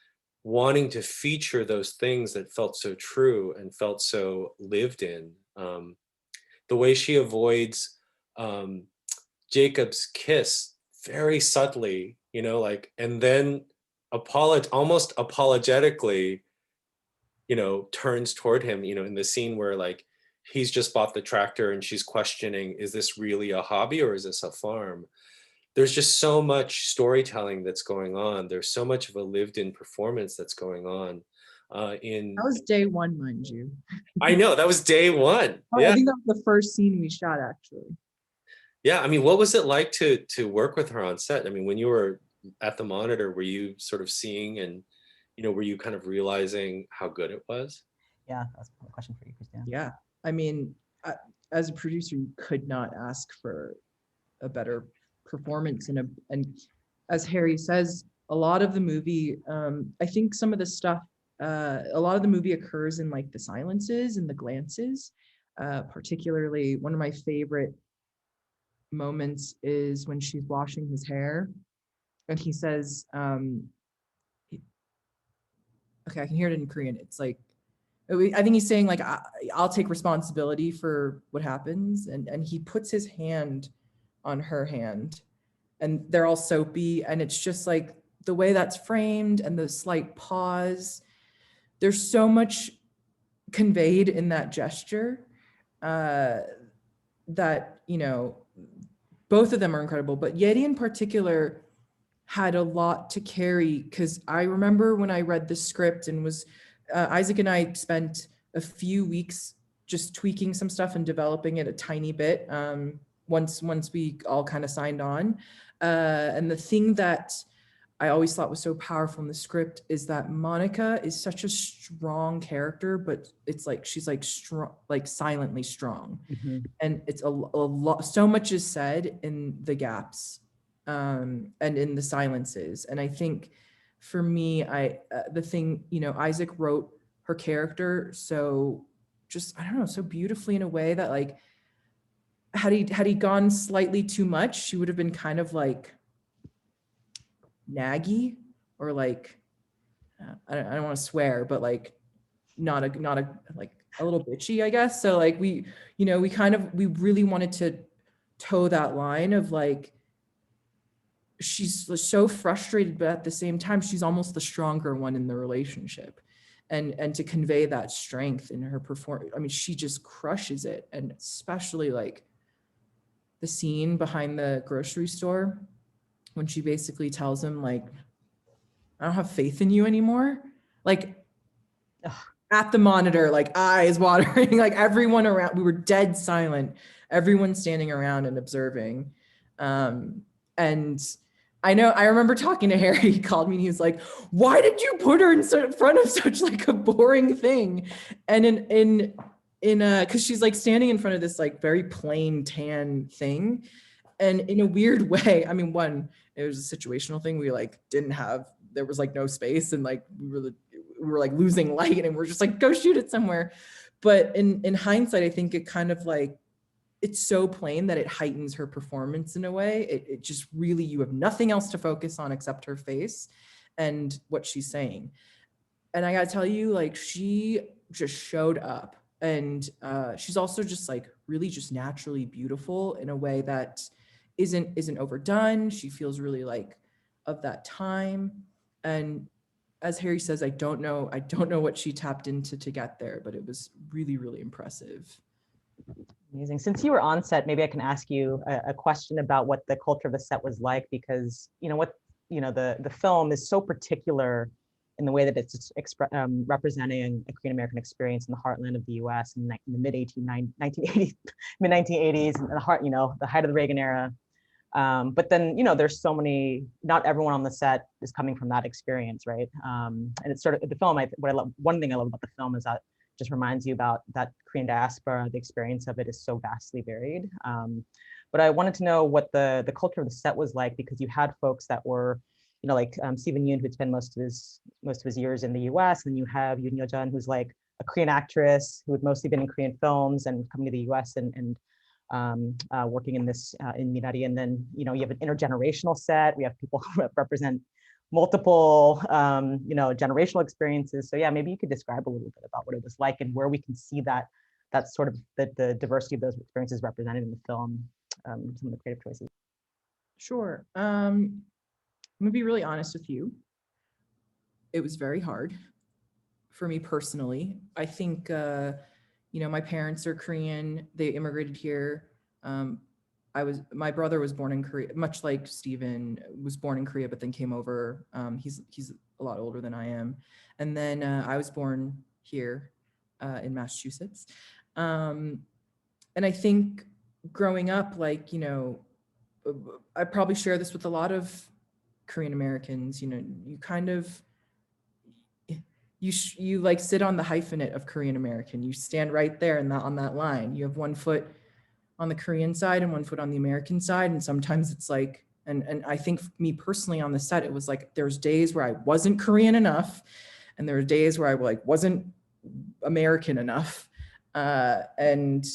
wanting to feature those things that felt so true and felt so lived in. The way she avoids Jacob's kiss very subtly, you know, like, and then almost apologetically, you know, turns toward him, you know, in the scene where like he's just bought the tractor and she's questioning, is this really a hobby or is this a farm? There's just so much storytelling that's going on. There's so much of a lived in performance that's going on. That was day one, mind you. I know, that was day one. Oh, Yeah. I think that was the first scene we shot, actually. Yeah, I mean, what was it like to work with her on set? I mean, when you were at the monitor, were you sort of seeing and, you know, were you kind of realizing how good it was? Yeah, that's a question for you, Christina. Yeah, I mean, as a producer, you could not ask for a better performance. And as Harry says, a lot of the movie, I think some of the stuff a lot of the movie occurs in like the silences and the glances. Particularly, one of my favorite moments is when she's washing his hair and he says, okay, I can hear it in Korean. It's like, I think he's saying like, I'll take responsibility for what happens. And he puts his hand on her hand and they're all soapy. And it's just like the way that's framed and the slight pause. There's so much conveyed in that gesture that, you know, both of them are incredible, but Yeri in particular had a lot to carry, because I remember when I read the script and was, Isaac and I spent a few weeks just tweaking some stuff and developing it a tiny bit once we all kind of signed on. And the thing that I always thought was so powerful in the script is that Monica is such a strong character, but it's like she's like strong, like silently strong. Mm-hmm. And it's a lot, so much is said in the gaps and in the silences. And I think for me, the thing, you know, Isaac wrote her character so just, I don't know, so beautifully in a way that like, had he gone slightly too much, she would have been kind of like naggy or like, I don't want to swear, but like not a like a little bitchy, I guess. So like we really wanted to toe that line of like, she's so frustrated, but at the same time, she's almost the stronger one in the relationship. And to convey that strength in her performance, I mean, she just crushes it. And especially like the scene behind the grocery store when she basically tells him like, I don't have faith in you anymore. Like at the monitor, like eyes watering, like everyone around, we were dead silent, everyone standing around and observing. And I remember talking to Harry, he called me and he was like, why did you put her in front of such like a boring thing? And in cause she's like standing in front of this like very plain tan thing. And in a weird way, I mean, one, it was a situational thing. We like there was like no space and like we were like losing light and we're just like, go shoot it somewhere. But in hindsight, I think it kind of like, it's so plain that it heightens her performance in a way. It just really, you have nothing else to focus on except her face and what she's saying. And I gotta tell you, like, she just showed up. And she's also just like really just naturally beautiful in a way that isn't overdone. She feels really like of that time. And as Harry says, I don't know what she tapped into to get there, but it was really, really impressive. Amazing. Since you were on set, maybe I can ask you a question about what the culture of the set was like, because the film is so particular in the way that it's representing a Korean American experience in the heartland of the U.S. in the mid 1980s, mid 1980s, and the height of the Reagan era. But then there's so many. Not everyone on the set is coming from that experience, right? And it's sort of the film. One thing I love about the film is that it just reminds you about that Korean diaspora. The experience of it is so vastly varied. But I wanted to know what the culture of the set was like, because you had folks that were, like Stephen Yoon, who'd spent most of his years in the U.S., and you have Yoon Yo-jun, who's like a Korean actress who had mostly been in Korean films and coming to the U.S. and working in Minari. And then you have an intergenerational set. We have people who represent multiple generational experiences. So yeah, maybe you could describe a little bit about what it was like and where we can see that sort of the diversity of those experiences represented in the film, some of the creative choices. Sure. I'm gonna be really honest with you. It was very hard for me personally. I think, my parents are Korean. They immigrated here. My brother was born in Korea, much like Stephen was born in Korea, but then came over. He's a lot older than I am. And then I was born here in Massachusetts. And I think growing up, I probably share this with a lot of Korean Americans, you kind of, you like sit on the hyphenate of Korean American. You stand right there and on that line. You have one foot on the Korean side and one foot on the American side. And sometimes it's like, and I think me personally on the set, it was like, there's days where I wasn't Korean enough. And there were days where I like wasn't American enough. And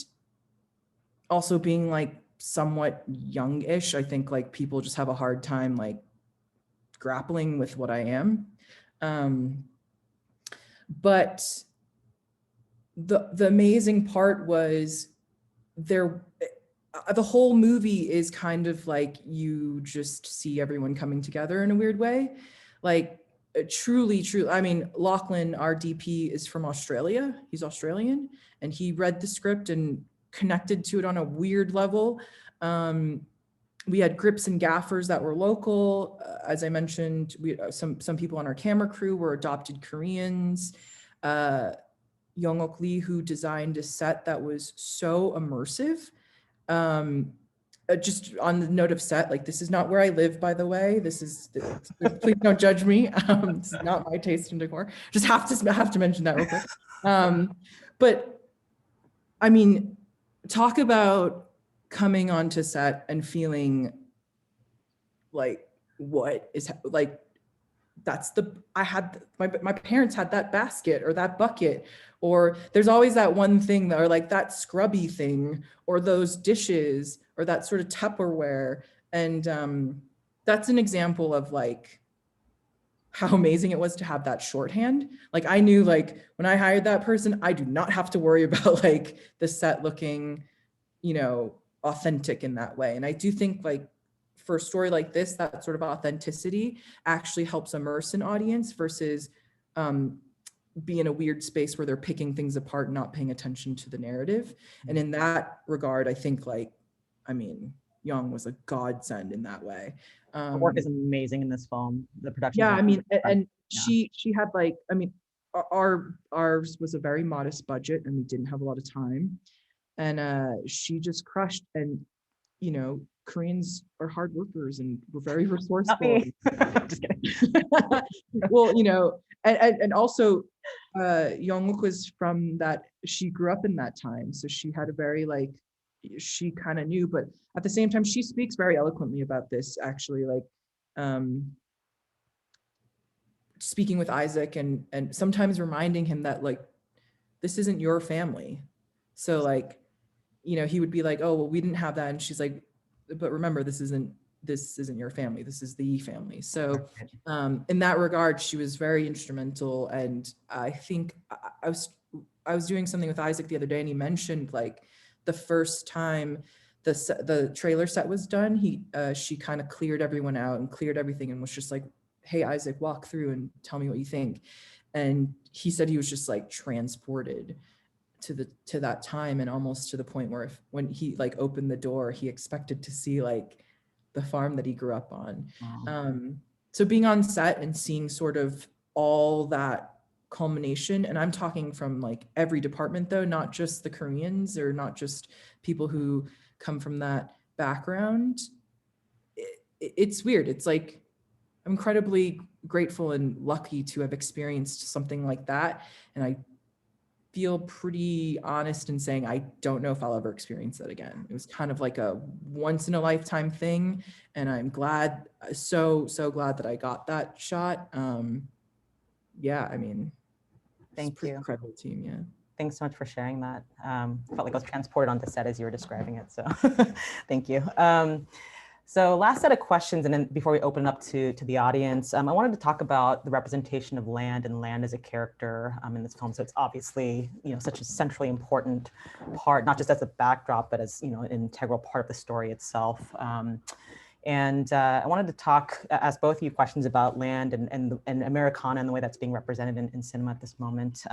also being like somewhat youngish, I think like people just have a hard time like grappling with what I am. But the amazing part was the whole movie is kind of like you just see everyone coming together in a weird way. Like truly, I mean, Lachlan, our DP, is from Australia. He's Australian, and he read the script and connected to it on a weird level. We had grips and gaffers that were local. As I mentioned, we some people on our camera crew were adopted Koreans. Young Lee, who designed a set that was so immersive. Just on the note of set, like this is not where I live, by the way. Please don't judge me. This is not my taste in decor. Just have to mention that real quick. But I mean, talk about coming onto set and feeling like what is like, my parents had that basket or that bucket, or there's always that one thing that, or like that scrubby thing, or those dishes, or that sort of Tupperware. And that's an example of like how amazing it was to have that shorthand. Like I knew like when I hired that person, I do not have to worry about like the set looking, you know, authentic in that way. And I do think like for a story like this, that sort of authenticity actually helps immerse an audience versus be in a weird space where they're picking things apart and not paying attention to the narrative. And in that regard, I think like, I mean, Young was a godsend in that way. The work is amazing in this film. The production. Yeah, I mean, and yeah. she had like, I mean, ours was a very modest budget and we didn't have a lot of time. And she just crushed. And, you know, Koreans are hard workers and we're very resourceful. Just kidding. Well, you know, and also Young was from that, she grew up in that time. So she had a very like, she kind of knew, but at the same time, she speaks very eloquently about this actually, like speaking with Isaac and sometimes reminding him that like, this isn't your family. So like, you know, he would be like, oh, well, we didn't have that. And she's like, but remember, this isn't your family. This is the family. So in that regard, she was very instrumental. And I think I was doing something with Isaac the other day and he mentioned like the first time the trailer set was done, she kind of cleared everyone out and cleared everything and was just like, hey, Isaac, walk through and tell me what you think. And he said he was just like transported to that time, and almost to the point where when he like opened the door, he expected to see like the farm that he grew up on. So being on set and seeing sort of all that culmination, and I'm talking from like every department though, not just the Koreans or not just people who come from that background. It's weird. It's like I'm incredibly grateful and lucky to have experienced something like that. And I feel pretty honest in saying I don't know if I'll ever experience that again. It was kind of like a once in a lifetime thing. And I'm glad, so glad that I got that shot. Yeah, I mean, thank you. Incredible team, yeah. Thanks so much for sharing that. Felt like I was transported onto set as you were describing it, so thank you. So last set of questions, and then before we open up to the audience, I wanted to talk about the representation of land and land as a character in this film. So it's obviously, you know, such a centrally important part, not just as a backdrop, but as, you know, an integral part of the story itself. And I wanted to ask both of you questions about land and Americana and the way that's being represented in cinema at this moment.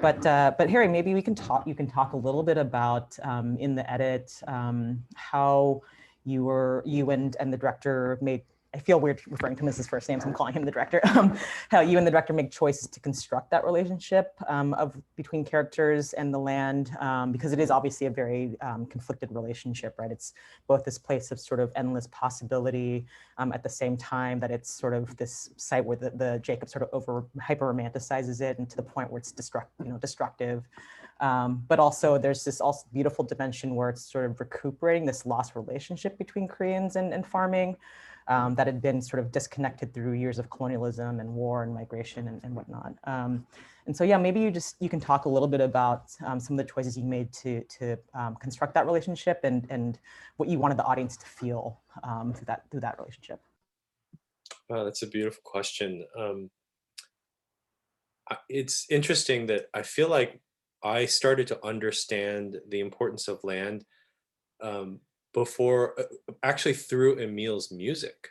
But Harry, maybe you can talk a little bit about in the edit how you and the director made, I feel weird referring to him as his first name, so I'm calling him the director, how you and the director make choices to construct that relationship between characters and the land, because it is obviously a very conflicted relationship, right? It's both this place of sort of endless possibility at the same time that it's sort of this site where the Jacob sort of hyper romanticizes it, and to the point where it's destructive. But also there's this also beautiful dimension where it's sort of recuperating this lost relationship between Koreans and farming that had been sort of disconnected through years of colonialism and war and migration and whatnot. And so, yeah, maybe you can talk a little bit about some of the choices you made to construct that relationship and what you wanted the audience to feel through that relationship. Wow, that's a beautiful question. It's interesting that I feel like I started to understand the importance of land before, actually through Emil's music.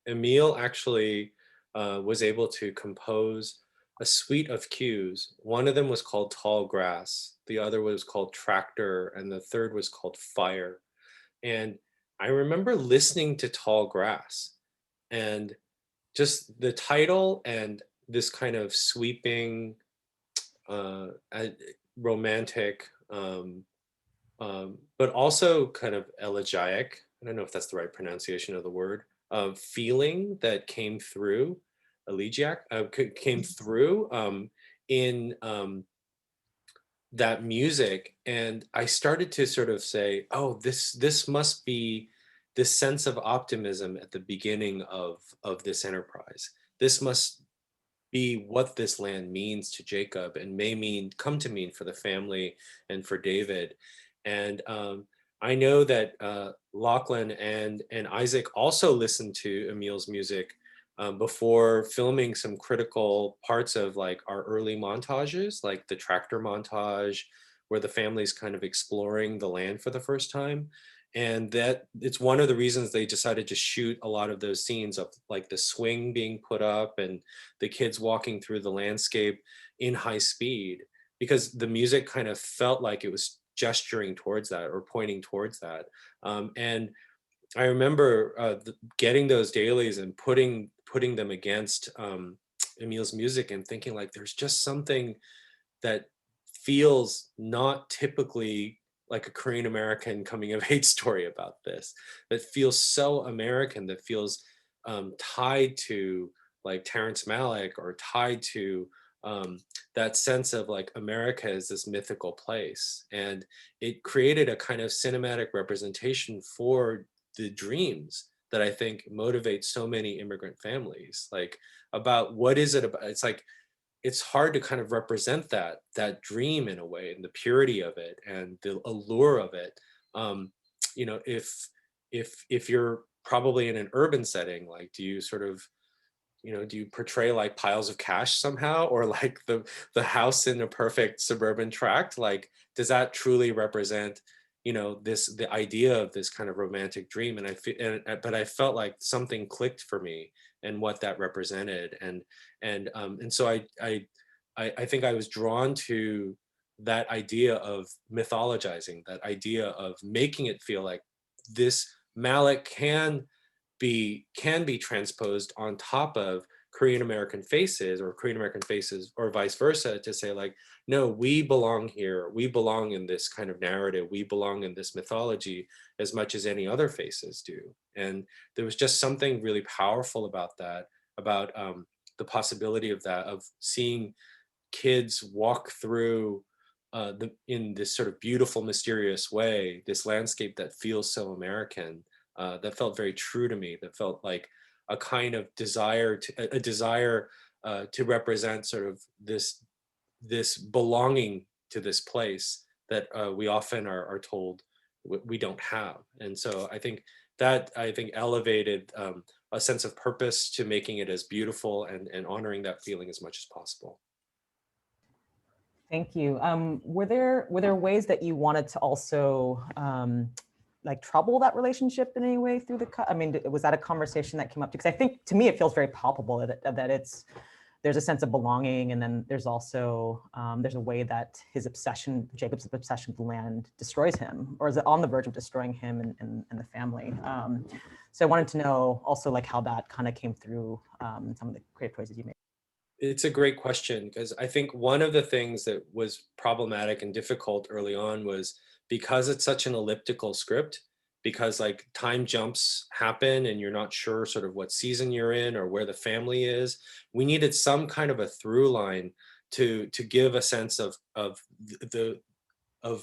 Emil actually was able to compose a suite of cues. One of them was called Tall Grass, the other was called Tractor, and the third was called Fire. And I remember listening to Tall Grass and just the title and this kind of sweeping, uh, uh, romantic, but also kind of elegiac. I don't know if that's the right pronunciation of the word. Feeling that came through, elegiac, came through in that music, and I started to sort of say, "Oh, this must be this sense of optimism at the beginning of this enterprise. This must be what this land means to Jacob and may come to mean for the family and for David." And I know that Lachlan and Isaac also listened to Emil's music before filming some critical parts of like our early montages, like the tractor montage, where the family's kind of exploring the land for the first time. And that it's one of the reasons they decided to shoot a lot of those scenes of like the swing being put up and the kids walking through the landscape in high speed, because the music kind of felt like it was gesturing towards that or pointing towards that. And I remember getting those dailies and putting them against Emil's music and thinking like, there's just something that feels not typically like a Korean American coming of age story about this, that feels so American, that feels tied to like Terrence Malick, or tied to that sense of like America is this mythical place. And it created a kind of cinematic representation for the dreams that I think motivate so many immigrant families. Like, about what is it about? It's like, it's hard to kind of represent that dream in a way, and the purity of it and the allure of it. You know, if you're probably in an urban setting, like, do you sort of, you know, do you portray like piles of cash somehow, or like the house in a perfect suburban tract? Like, does that truly represent, you know, the idea of this kind of romantic dream? And I feel, but I felt like something clicked for me and what that represented, and so I think I was drawn to that idea of mythologizing, that idea of making it feel like this Malick can be transposed on top of Korean American faces, or Korean American faces, or vice versa, to say like, no, we belong here. We belong in this kind of narrative. We belong in this mythology as much as any other faces do. And there was just something really powerful about that, about the possibility of that, of seeing kids walk through in this sort of beautiful, mysterious way, this landscape that feels so American, that felt very true to me, that felt like a kind of desire to represent sort of this belonging to this place that we often are told we don't have. And so I think elevated a sense of purpose to making it as beautiful and honoring that feeling as much as possible. Thank you. Were there ways that you wanted to also like trouble that relationship in any way through the cut? I mean, was that a conversation that came up? Because I think to me it feels very palpable that there's a sense of belonging, and then there's also there's a way that Jacob's obsession with land destroys him, or is it on the verge of destroying him and the family? So I wanted to know also like how that kind of came through some of the creative choices you made. It's a great question, because I think one of the things that was problematic and difficult early on was because it's such an elliptical script, because like time jumps happen and you're not sure sort of what season you're in or where the family is. We needed some kind of a through line to give a sense of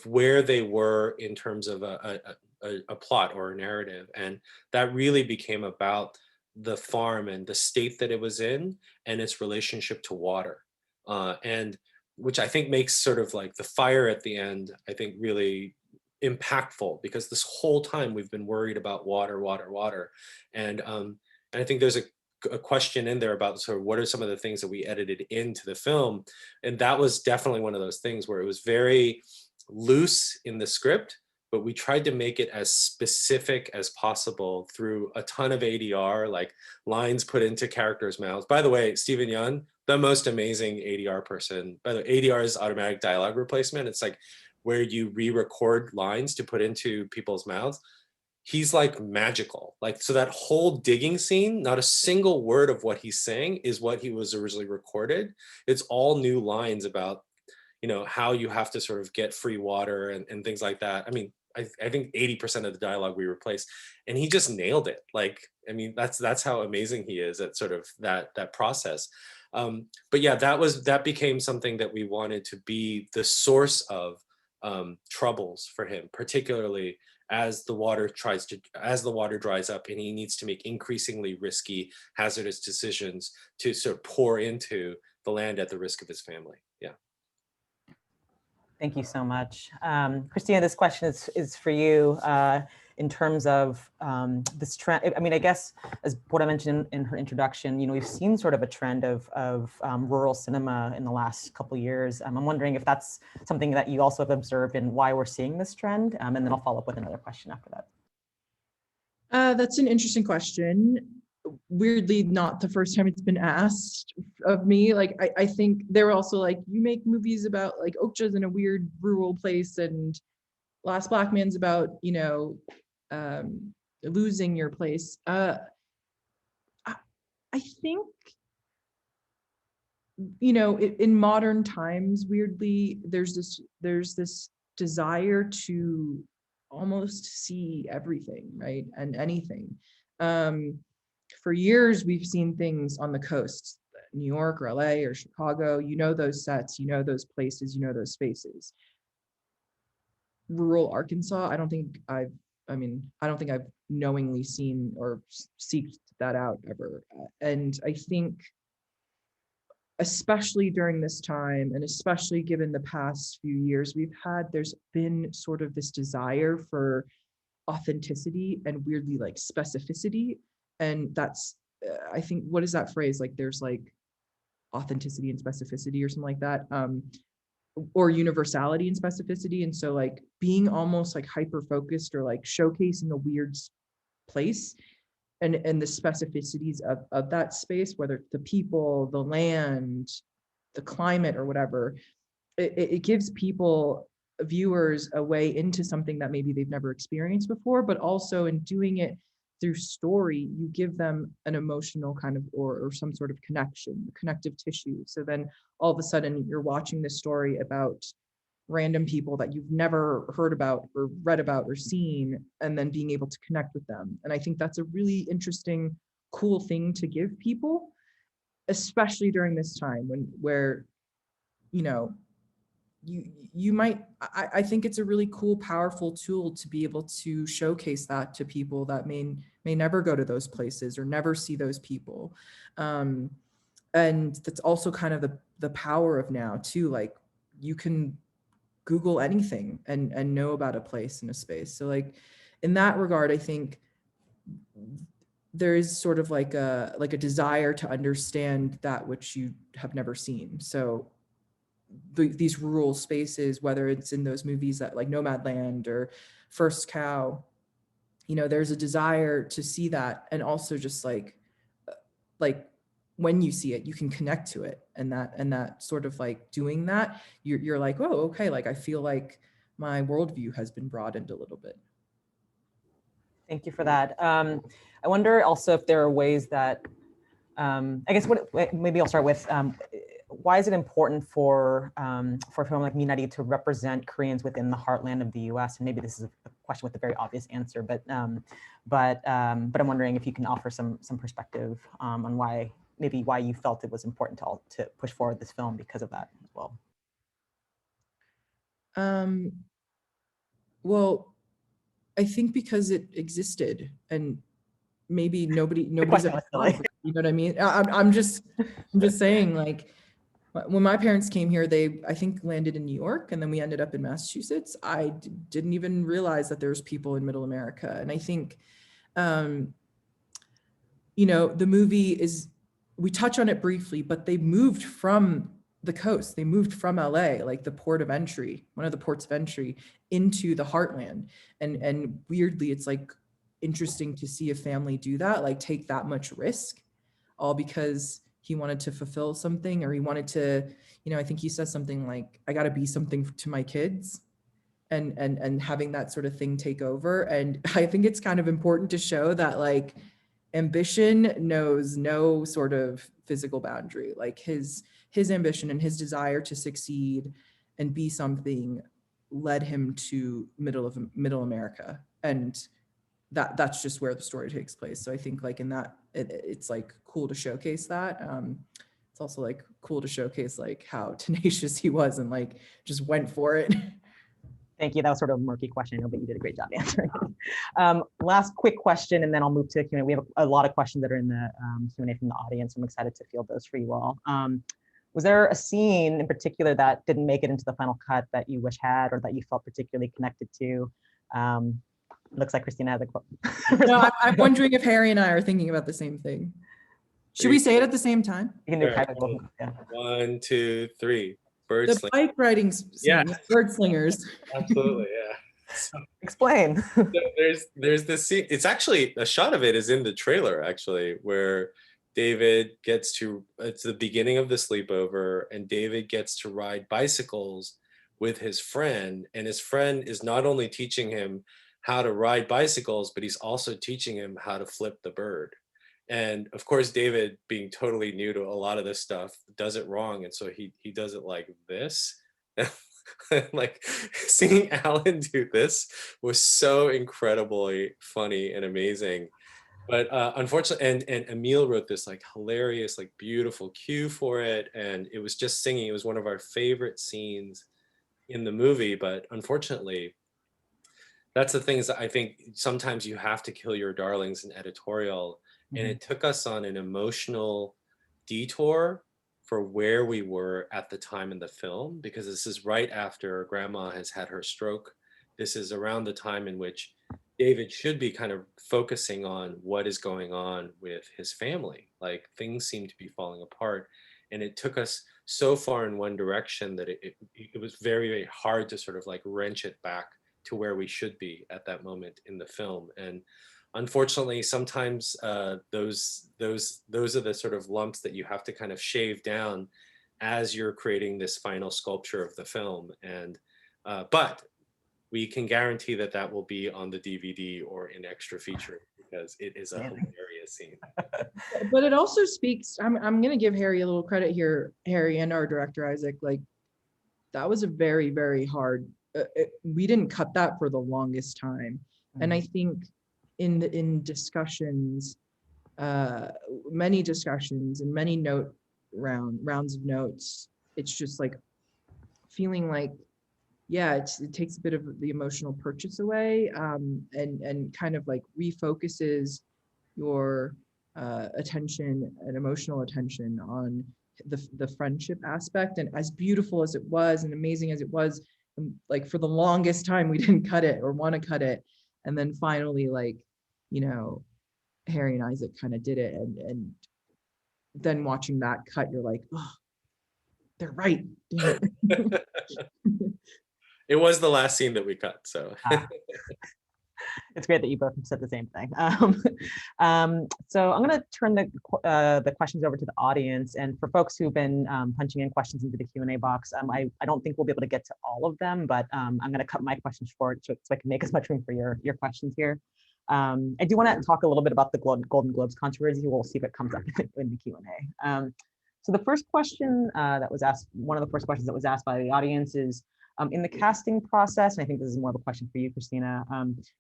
where they were in terms of a plot or a narrative. And that really became about the farm and the state that it was in and its relationship to water. And which I think makes sort of like the fire at the end, I think, really impactful, because this whole time we've been worried about water, water, water. And I think there's a question in there about sort of what are some of the things that we edited into the film. And that was definitely one of those things where it was very loose in the script, but we tried to make it as specific as possible through a ton of ADR, like lines put into characters' mouths. By the way, Stephen Yeun, the most amazing ADR person. By the way, ADR is automatic dialogue replacement. It's like where you re-record lines to put into people's mouths. He's like magical. Like, so that whole digging scene, not a single word of what he's saying is what he was originally recorded. It's all new lines about, you know, how you have to sort of get free water and things like that. I mean, I think 80% of the dialogue we replaced, and he just nailed it. Like, I mean, that's how amazing he is at sort of that process. But yeah, that became something that we wanted to be the source of troubles for him, particularly as the water dries up and he needs to make increasingly risky, hazardous decisions to sort of pour into the land at the risk of his family. Yeah. Thank you so much. Christina, this question is for you in terms of this trend. I mean, I guess, as what I mentioned in her introduction, you know, we've seen sort of a trend of rural cinema in the last couple of years. I'm wondering if that's something that you also have observed and why we're seeing this trend. And then I'll follow up with another question after that. That's an interesting question. Weirdly, not the first time it's been asked of me. Like, I think they're also like, you make movies about like Okja's in a weird rural place, and Last Black Man's about, you know, losing your place. I think, you know, in modern times, weirdly, there's this desire to almost see everything, right, and anything. For years, we've seen things on the coast, New York or LA or Chicago. You know those sets, you know those places, you know those spaces. Rural Arkansas, I don't think I've knowingly seen or seeked that out ever. And I think, especially during this time, and especially given the past few years there's been sort of this desire for authenticity and weirdly like specificity. And that's, I think, what is that phrase? Like, there's like authenticity and specificity or something like that, or universality and specificity. And so like being almost like hyper focused or like showcasing a weird place and the specificities of that space, whether it's the people, the land, the climate, or whatever, it gives people, viewers, a way into something that maybe they've never experienced before. But also, in doing it through story, you give them an emotional kind of or some sort of connection, connective tissue. So then all of a sudden you're watching this story about random people that you've never heard about or read about or seen, and then being able to connect with them. And I think that's a really interesting, cool thing to give people, especially during this time where, you know, you might, I think it's a really cool, powerful tool to be able to showcase that to people that may never go to those places or never see those people. And that's also kind of the power of now too. Like, you can Google anything and know about a place and a space. So like, in that regard, I think there is sort of like a desire to understand that which you have never seen. So these rural spaces, whether it's in those movies that like Nomadland or First Cow, you know, there's a desire to see that. And also just like when you see it, you can connect to it. And that sort of like doing that, you're like, oh, okay, like I feel like my worldview has been broadened a little bit. Thank you for that. I wonder also if there are ways that, I guess maybe I'll start with, why is it important for a film like Minari to represent Koreans within the heartland of the U.S.? And maybe this is a question with a very obvious answer, but I'm wondering if you can offer some perspective on why you felt it was important to push forward this film because of that. well? Well, I think because it existed and maybe nobody's ever thought of it, you know what I mean? I'm just saying, like, when my parents came here, they, I think, landed in New York, and then we ended up in Massachusetts. I didn't even realize that there's people in Middle America. And I think, you know, the movie is, we touch on it briefly, but they moved from the coast. They moved from LA, like the port of entry, one of the ports of entry, into the heartland. And weirdly, it's like interesting to see a family do that, like take that much risk, all because he wanted to fulfill something, or he wanted to, you know, I think he says something like, I got to be something to my kids, and having that sort of thing take over. And I think it's kind of important to show that, like, ambition knows no sort of physical boundary. Like his ambition and his desire to succeed and be something led him to middle America. And that's just where the story takes place. So I think, like, in that, it's like cool to showcase that. It's also like cool to showcase like how tenacious he was and like just went for it. Thank you. That was sort of a murky question, but you did a great job answering. Last quick question, and then I'll move to Q&A. We have a lot of questions that are in the Q&A from the audience. I'm excited to field those for you all. Was there a scene in particular that didn't make it into the final cut that you wish had, or that you felt particularly connected to? Looks like Christina has a quote. No, I'm wondering if Harry and I are thinking about the same thing. Should we say it at the same time? You can do Sure. kind of, yeah. 1, 2, 3. Bird The sling. bike riding scene, Yeah. bird slingers. Absolutely, yeah. So Explain. there's this scene. It's actually, a shot of it is in the trailer, actually, where David gets to, it's the beginning of the sleepover, and David gets to ride bicycles with his friend, and his friend is not only teaching him how to ride bicycles, but he's also teaching him how to flip the bird. And of course, David, being totally new to a lot of this stuff, does it wrong, and so he does it like this. Like, seeing Alan do this was so incredibly funny and amazing. But unfortunately, and Emile wrote this like hilarious, like beautiful cue for it, and it was just singing. It was one of our favorite scenes in the movie, but unfortunately, that's the thing, is that I think sometimes you have to kill your darlings in editorial. And it took us on an emotional detour for where we were at the time in the film, because this is right after Grandma has had her stroke. This is around the time in which David should be kind of focusing on what is going on with his family. Like, things seem to be falling apart. And it took us so far in one direction that it was very, very hard to sort of like wrench it back to where we should be at that moment in the film. And unfortunately, sometimes those are the sort of lumps that you have to kind of shave down as you're creating this final sculpture of the film. And but we can guarantee that that will be on the DVD or in extra feature, because it is a hilarious scene. But it also speaks, I'm going to give Harry a little credit here, Harry and our director, Isaac. Like, that was a very, very hard, we didn't cut that for the longest time. And I think in discussions, many discussions and many rounds of notes, it's just like feeling like, yeah, it takes a bit of the emotional purchase away, and kind of like refocuses your attention and emotional attention on the friendship aspect. And as beautiful as it was and amazing as it was, like, for the longest time we didn't cut it or want to cut it. And then finally, like, you know, Harry and Isaac kind of did it, and then watching that cut, you're like, oh, they're right. Damn it. It was the last scene that we cut, so. It's great that you both said the same thing. So I'm going to turn the questions over to the audience. And for folks who've been punching in questions into the Q&A box, I don't think we'll be able to get to all of them, but I'm going to cut my questions short so I can make as much room for your questions here. I do want to talk a little bit about the Golden Globes controversy. We'll see if it comes up in the Q&A. So the first question that was asked, one of the first questions that was asked by the audience is, in the casting process, and I think this is more of a question for you, Christina,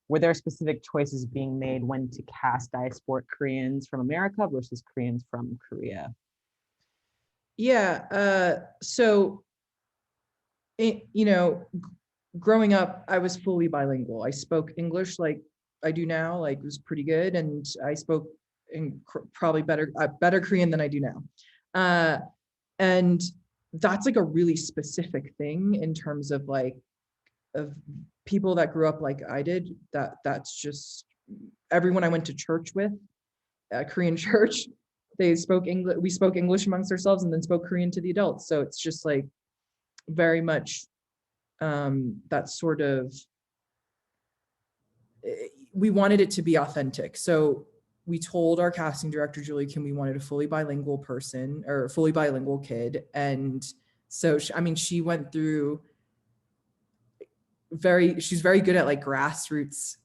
were there specific choices being made when to cast diasporic Koreans from America versus Koreans from Korea? Yeah, so you know, growing up, I was fully bilingual. I spoke English like I do now, like it was pretty good. And I spoke in probably better Korean than I do now. And that's like a really specific thing in terms of like, of people that grew up like I did, that's just everyone I went to church with, Korean church, they spoke English, we spoke English amongst ourselves and then spoke Korean to the adults. So it's just like very much that sort of, we wanted it to be authentic. So we told our casting director, Julie Kim, we wanted a fully bilingual person or a fully bilingual kid. And so, I mean, she went through she's very good at like grassroots,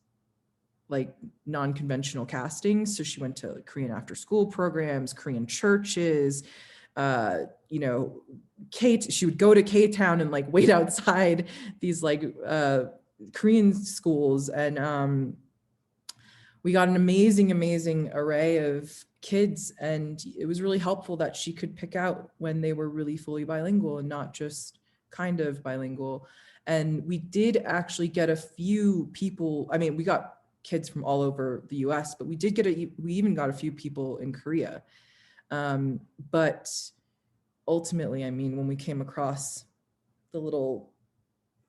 like non-conventional casting. So she went to Korean after school programs, Korean churches, you know, she would go to K-Town and like wait outside these like Korean schools. And we got an amazing array of kids. And it was really helpful that she could pick out when they were really fully bilingual and not just kind of bilingual. And we did actually get a few people, I mean, we got kids from all over the US, but we even got a few people in Korea. But ultimately, I mean, when we came across the little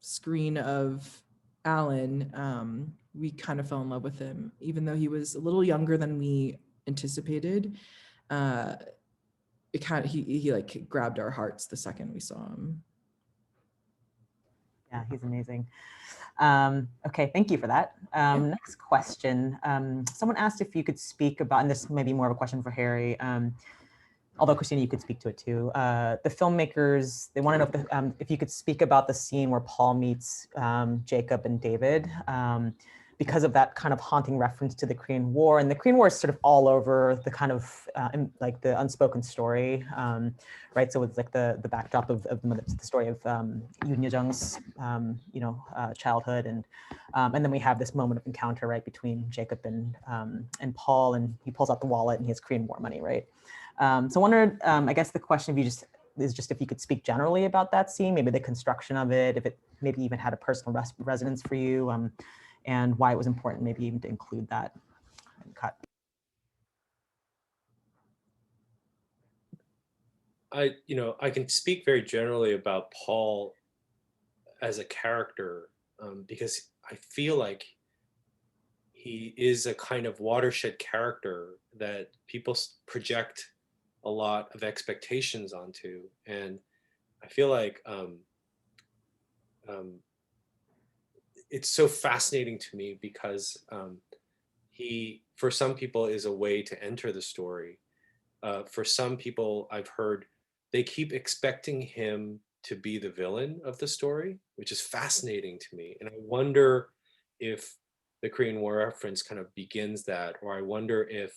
screen of Alan, we kind of fell in love with him, even though he was a little younger than we anticipated. It kind of, he like grabbed our hearts the second we saw him. Yeah, he's amazing. Okay, thank you for that. Next question. Someone asked if you could speak about, and this may be more of a question for Harry, although Christina, you could speak to it too. The filmmakers, they want to know if you could speak about the scene where Paul meets Jacob and David, because of that kind of haunting reference to the Korean War. And the Korean War is sort of all over the kind of like the unspoken story, right? So it's like the backdrop of the story of Yoon Ye-jung's childhood, and then we have this moment of encounter right between Jacob and Paul, and he pulls out the wallet and he has Korean War money, right? So I wondered, I guess the question is just if you could speak generally about that scene, maybe the construction of it, if it maybe even had a personal resonance for you, and why it was important maybe even to include that cut. I can speak very generally about Paul as a character, because I feel like he is a kind of watershed character that people project a lot of expectations onto. And I feel like it's so fascinating to me because he, for some people, is a way to enter the story. For some people, I've heard they keep expecting him to be the villain of the story, which is fascinating to me. And I wonder if the Korean War reference kind of begins that, or I wonder if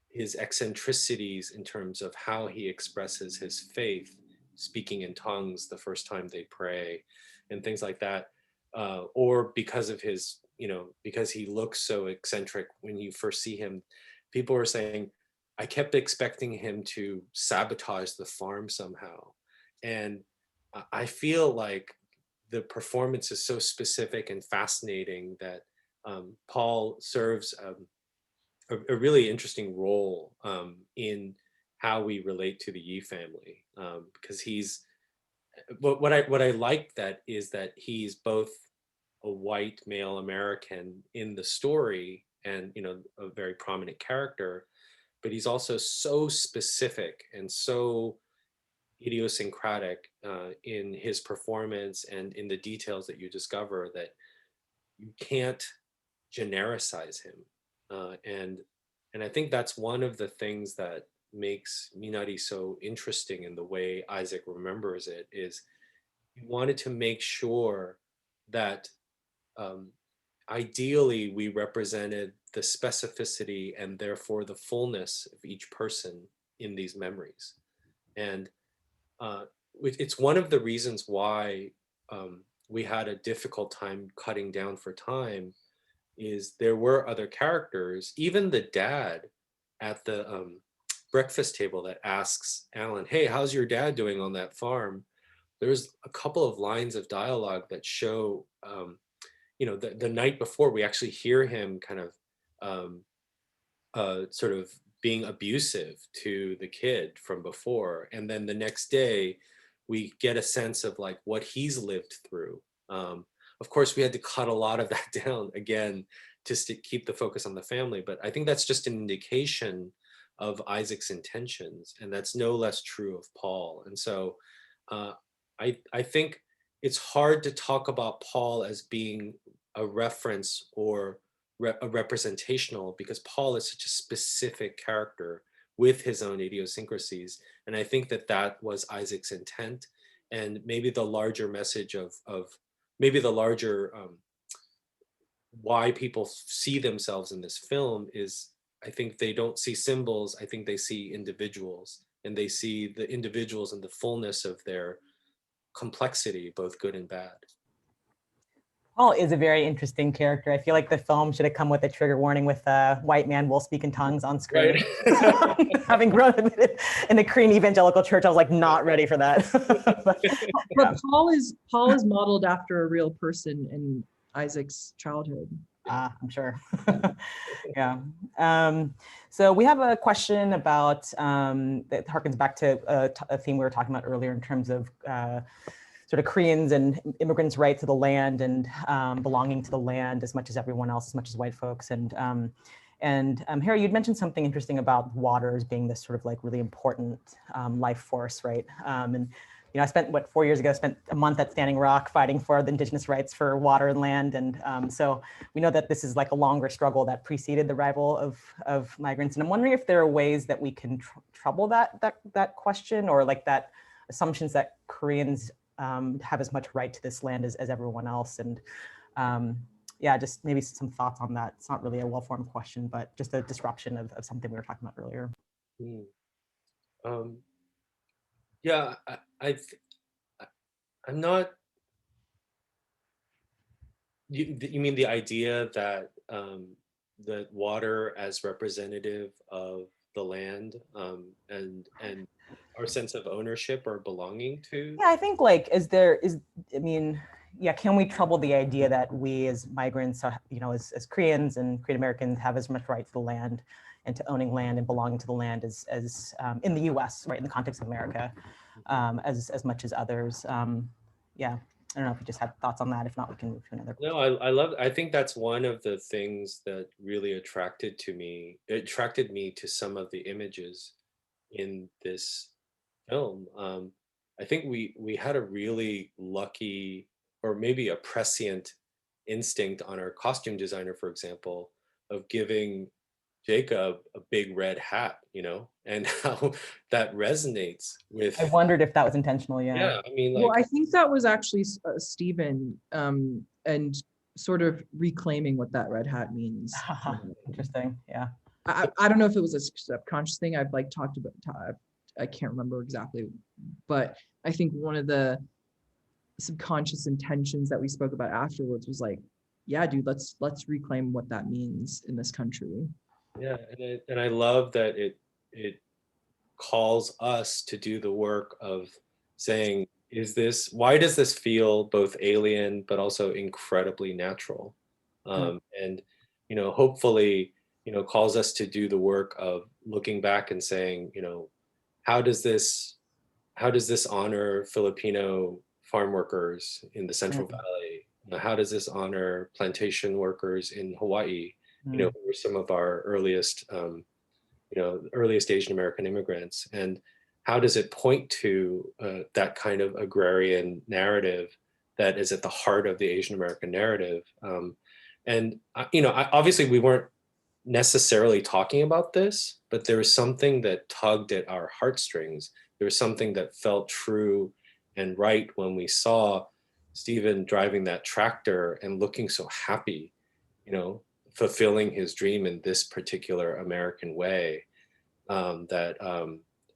his eccentricities in terms of how he expresses his faith, speaking in tongues the first time they pray, and things like that, or because of his, because he looks so eccentric when you first see him, people are saying, I kept expecting him to sabotage the farm somehow. And I feel like the performance is so specific and fascinating that Paul serves a really interesting role in how we relate to the Yi family, because he's what I like that is that he's both a white male American in the story and a very prominent character, but he's also so specific and so idiosyncratic in his performance and in the details that you discover that you can't genericize him. And I think that's one of the things that makes Minari so interesting in the way Isaac remembers it, is he wanted to make sure that ideally we represented the specificity and therefore the fullness of each person in these memories. And it's one of the reasons why we had a difficult time cutting down for time, is there were other characters, even the dad at the breakfast table that asks Alan, hey, how's your dad doing on that farm? there's a couple of lines of dialogue that show, the night before we actually hear him kind of sort of being abusive to the kid from before. And then the next day, we get a sense of like what he's lived through. Of course, we had to cut a lot of that down again, just to keep the focus on the family. But I think that's just an indication of Isaac's intentions. And that's no less true of Paul. And so I think it's hard to talk about Paul as being a reference or a representational, because Paul is such a specific character with his own idiosyncrasies. And I think that that was Isaac's intent. And maybe the larger message of maybe the larger why people see themselves in this film is, I think they don't see symbols, I think they see individuals, and they see the individuals in the fullness of their complexity, both good and bad. Paul is a very interesting character. I feel like the film should have come with a trigger warning with a white man will speak in tongues on screen. Right. Having grown up in a Korean evangelical church, I was like not ready for that. But Paul is modeled after a real person in Isaac's childhood. I'm sure. Yeah. So we have a question about that harkens back to a theme we were talking about earlier in terms of sort of Koreans and immigrants' right to the land and belonging to the land as much as everyone else, as much as white folks. And Harry, you'd mentioned something interesting about water as being this sort of like really important life force, right? And I spent 4 years ago, spent a month at Standing Rock fighting for the indigenous rights for water and land. And so we know that this is like a longer struggle that preceded the arrival of migrants. And I'm wondering if there are ways that we can trouble that question, or like that assumptions that Koreans have as much right to this land as everyone else. And yeah, just maybe some thoughts on that. It's not really a well-formed question, but just a disruption of something we were talking about earlier. Yeah, I'm not, you mean the idea that that water as representative of the land and our sense of ownership or belonging to? Yeah, I think like, can we trouble the idea that we as migrants, as Koreans and Korean Americans have as much right to the land and to owning land and belonging to the land as in the US, right, in the context of America, as much as others. Yeah, I don't know if you just had thoughts on that. If not, we can move to another question. No, I think that's one of the things that really attracted me to some of the images in this film. I think we had a really lucky, or maybe a prescient instinct on our costume designer, for example, of giving Jacob a big red hat, and how that resonates with. I wondered if that was intentional. Yeah, I mean, well, I think that was actually Stephen, and sort of reclaiming what that red hat means. Interesting. Yeah. I don't know if it was a subconscious thing. I've like talked about. I can't remember exactly, but I think one of the subconscious intentions that we spoke about afterwards was like, yeah, dude, let's reclaim what that means in this country. Yeah, and I love that it calls us to do the work of saying, why does this feel both alien but also incredibly natural? And hopefully calls us to do the work of looking back and saying, how does this honor Filipino farm workers in the Central Valley? How does this honor plantation workers in Hawaii? Who were some of our earliest Asian American immigrants, and how does it point to that kind of agrarian narrative that is at the heart of the Asian American narrative? Obviously we weren't necessarily talking about this, but there was something that tugged at our heartstrings. There was something that felt true and right when we saw Stephen driving that tractor and looking so happy, fulfilling his dream in this particular American way, that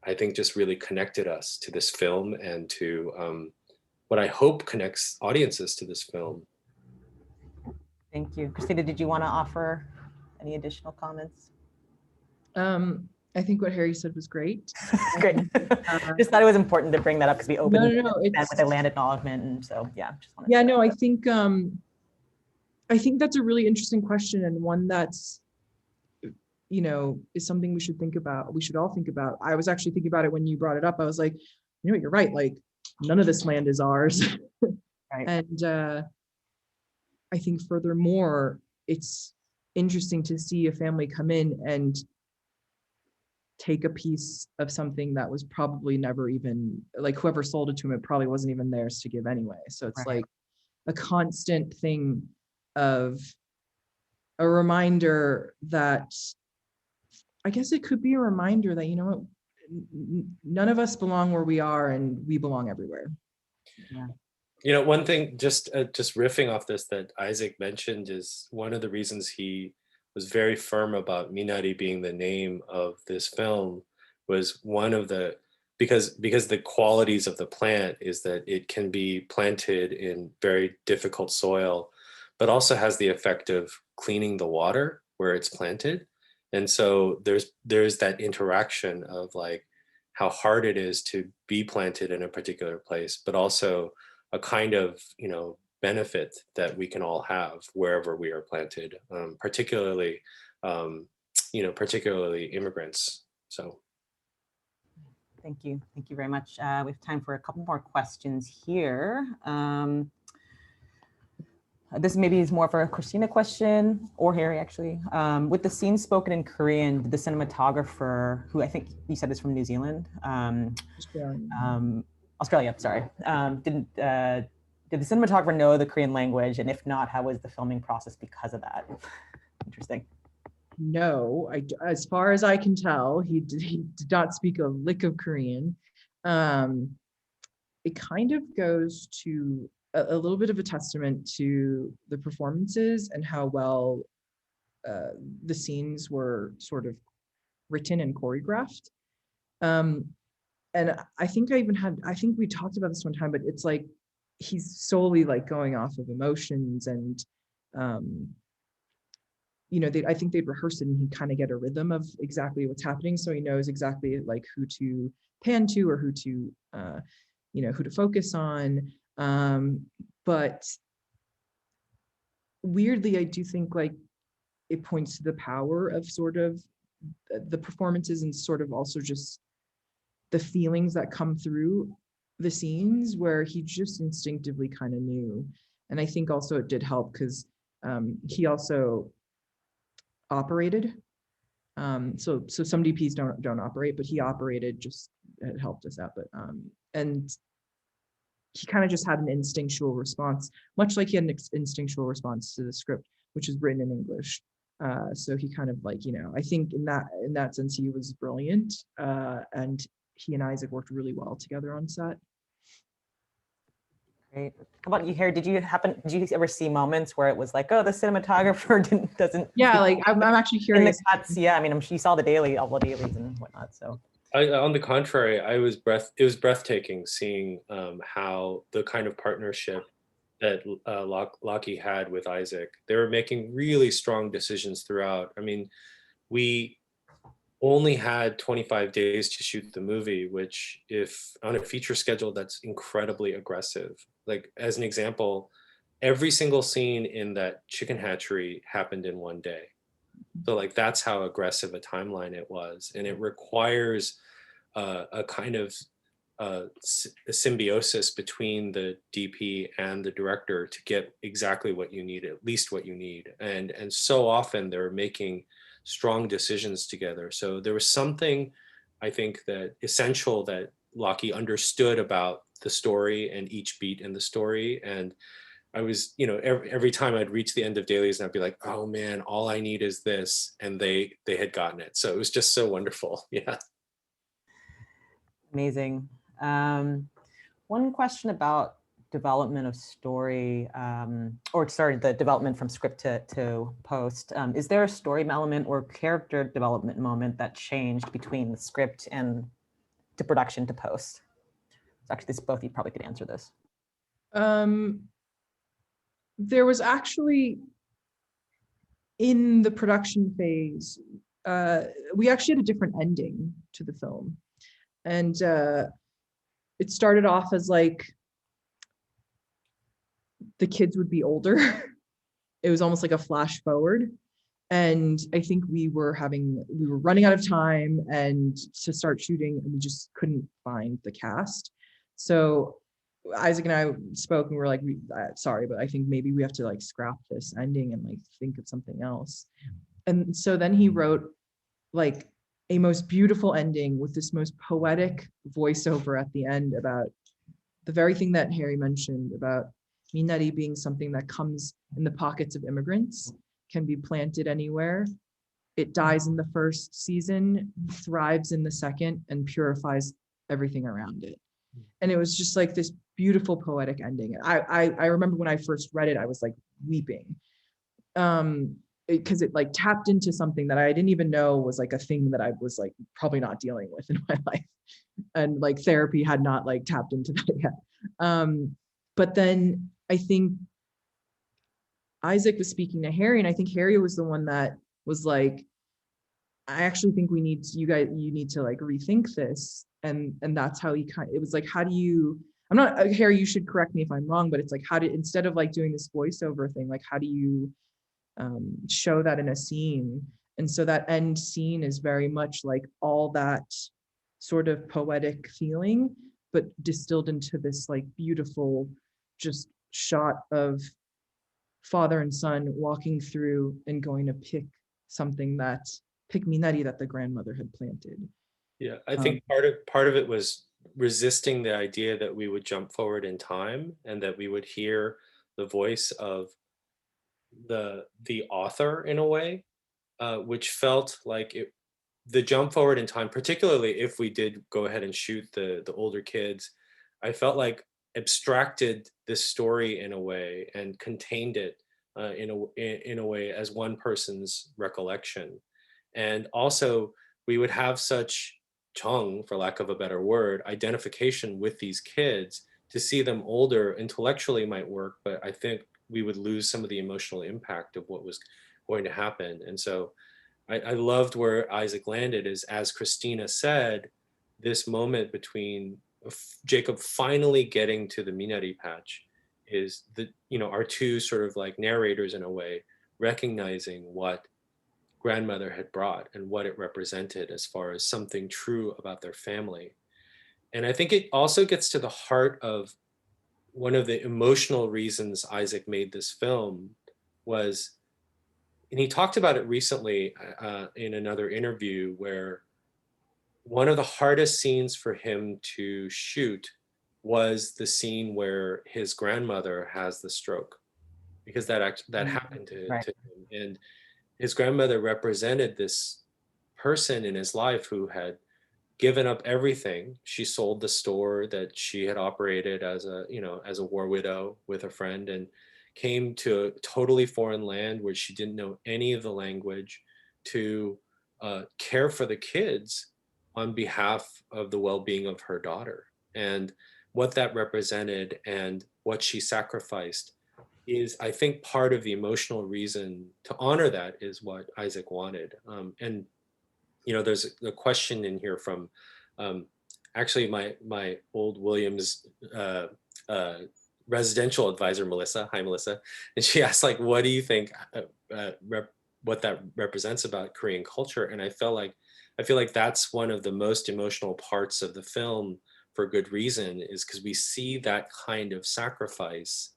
I think just really connected us to this film and to what I hope connects audiences to this film. Thank you. Christina, did you want to offer any additional comments? I think what Harry said was great. Great. Just thought it was important to bring that up because we opened No, with a land acknowledgement, and so yeah, just wanted yeah, to. no, I think that's a really interesting question, and one that's, is something we should think about. We should all think about. I was actually thinking about it when you brought it up. I was like, you're right. Like, none of this land is ours. Right. And I think furthermore, it's interesting to see a family come in and take a piece of something that was probably never even, like, whoever sold it to him, it probably wasn't even theirs to give anyway. So it's Right. like a constant thing of a reminder that, I guess it could be a reminder that, none of us belong where we are, and we belong everywhere. Yeah. One thing, just riffing off this, that Isaac mentioned, is one of the reasons he was very firm about Minari being the name of this film was one of the, because the qualities of the plant is that it can be planted in very difficult soil, but also has the effect of cleaning the water where it's planted. And so there's that interaction of like how hard it is to be planted in a particular place, but also a kind of benefit that we can all have wherever we are planted, particularly immigrants. So Thank you very much. We have time for a couple more questions here. This maybe is more for a Christina question, or Harry actually. With the scene spoken in Korean, the cinematographer, who I think you said is from New Zealand, Australia, sorry. Did the cinematographer know the Korean language? And if not, how was the filming process because of that? Interesting. No, as far as I can tell, he did not speak a lick of Korean. It kind of goes to a little bit of a testament to the performances and how well the scenes were sort of written and choreographed. And I think we talked about this one time, but it's like he's solely like going off of emotions, and I think they'd rehearse it and he'd kind of get a rhythm of exactly what's happening, so he knows exactly like who to pan to, or who to who to focus on. But weirdly, I do think like it points to the power of sort of the performances, and sort of also just the feelings that come through the scenes, where he just instinctively kind of knew. And I think also it did help because he also operated. So some DPs don't operate, but he operated, just it helped us out. But and he kind of just had an instinctual response, much like he had an instinctual response to the script, which is written in English. So he kind of like, I think in that sense, he was brilliant. And he and Isaac worked really well together on set. Great. How about you, Harry? Did you ever see moments where it was like, oh, the cinematographer doesn't? Yeah, like I'm actually curious. In the cuts, yeah. I mean, you saw all the dailies and whatnot. So, on the contrary, it was breathtaking seeing how the kind of partnership that Lockie had with Isaac. They were making really strong decisions throughout. I mean, we only had 25 days to shoot the movie, which, if on a feature schedule, that's incredibly aggressive. Like, as an example, every single scene in that chicken hatchery happened in one day. So like, that's how aggressive a timeline it was. And it requires a kind of a symbiosis between the DP and the director to get exactly what you need, at least what you need. And so often they're making strong decisions together. So there was something, I think, that essential that Lockie understood about the story and each beat in the story. And I was, every time I'd reach the end of dailies and I'd be like, oh man, all I need is this. And they had gotten it. So it was just so wonderful. Yeah. Amazing. One question about development of story, the development from script to post. Is there a story element or character development moment that changed between the script and to production to post? So actually, both of you probably could answer this. There was actually, in the production phase, we actually had a different ending to the film. And it started off as like the kids would be older. It was almost like a flash forward. And I think we were running out of time and to start shooting, and we just couldn't find the cast. So Isaac and I spoke and we were like, sorry, but I think maybe we have to like scrap this ending and like think of something else. And so then he wrote like a most beautiful ending with this most poetic voiceover at the end about the very thing that Harry mentioned about Minari being something that comes in the pockets of immigrants, can be planted anywhere. It dies in the first season, thrives in the second, and purifies everything around it. And it was just like this beautiful poetic ending. I remember when I first read it, I was like weeping. Because it like tapped into something that I didn't even know was like a thing that I was like probably not dealing with in my life. And like therapy had not like tapped into that yet. But then I think Isaac was speaking to Harry, and I think Harry was the one that was like, I actually think you need to like rethink this. And that's how it was like, how do you, I'm not, Harry, you should correct me if I'm wrong, but it's like, instead of like doing this voiceover thing, like how do you show that in a scene? And so that end scene is very much like all that sort of poetic feeling, but distilled into this like beautiful just shot of father and son walking through and going to pick Minari that the grandmother had planted. Yeah, I think part of it was resisting the idea that we would jump forward in time and that we would hear the voice of the author in a way, which felt like the jump forward in time, particularly if we did go ahead and shoot the older kids, I felt like abstracted this story in a way and contained it in a way as one person's recollection. And also we would have such chung, for lack of a better word, identification with these kids. To see them older intellectually might work, but I think we would lose some of the emotional impact of what was going to happen. And so I loved where Isaac landed, is, as Christina said, this moment between Jacob finally getting to the Minari patch is our two sort of like narrators in a way, recognizing what grandmother had brought and what it represented as far as something true about their family. And I think it also gets to the heart of one of the emotional reasons Isaac made this film was, and he talked about it recently in another interview, where one of the hardest scenes for him to shoot was the scene where his grandmother has the stroke, because that happened to him. And his grandmother represented this person in his life who had given up everything. She sold the store that she had operated as a war widow with a friend, and came to a totally foreign land where she didn't know any of the language to care for the kids on behalf of the well-being of her daughter. And what that represented and what she sacrificed is, I think, part of the emotional reason to honor that is what Isaac wanted. And there's a question in here from actually my old Williams residential advisor, Melissa. Hi, Melissa. And she asked, like, what do you think what that represents about Korean culture? And I feel like that's one of the most emotional parts of the film, for good reason, is because we see that kind of sacrifice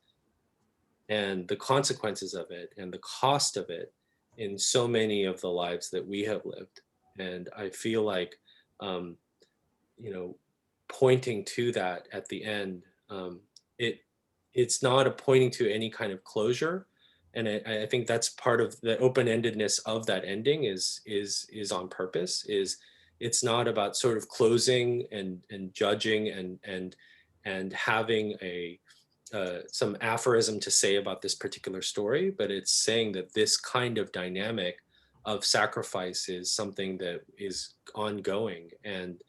and the consequences of it and the cost of it in so many of the lives that we have lived. And I feel like, pointing to that at the end, it's not a pointing to any kind of closure. And I think that's part of the open-endedness of that ending is on purpose. It's not about sort of closing and judging and having some aphorism to say about this particular story, but it's saying that this kind of dynamic of sacrifice is something that is ongoing and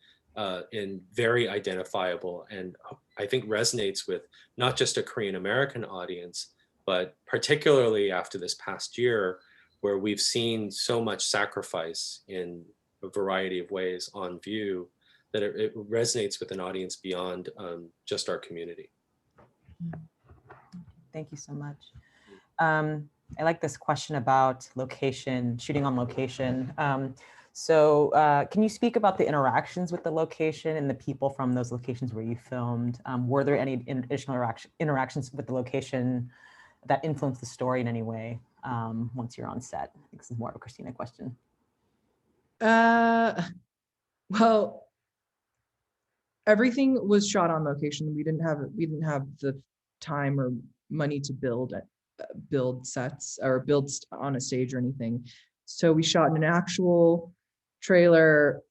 very identifiable, and I think resonates with not just a Korean American audience, but particularly after this past year, where we've seen so much sacrifice in a variety of ways on view, that it resonates with an audience beyond just our community. Thank you so much. I like this question about location, shooting on location. So can you speak about the interactions with the location and the people from those locations where you filmed? Were there any additional interactions with the location that influenced the story in any way once you're on set? I think this is more of a Christina question. Well, everything was shot on location. We didn't have the time or money to build sets or build on a stage or anything. So we shot in an actual trailer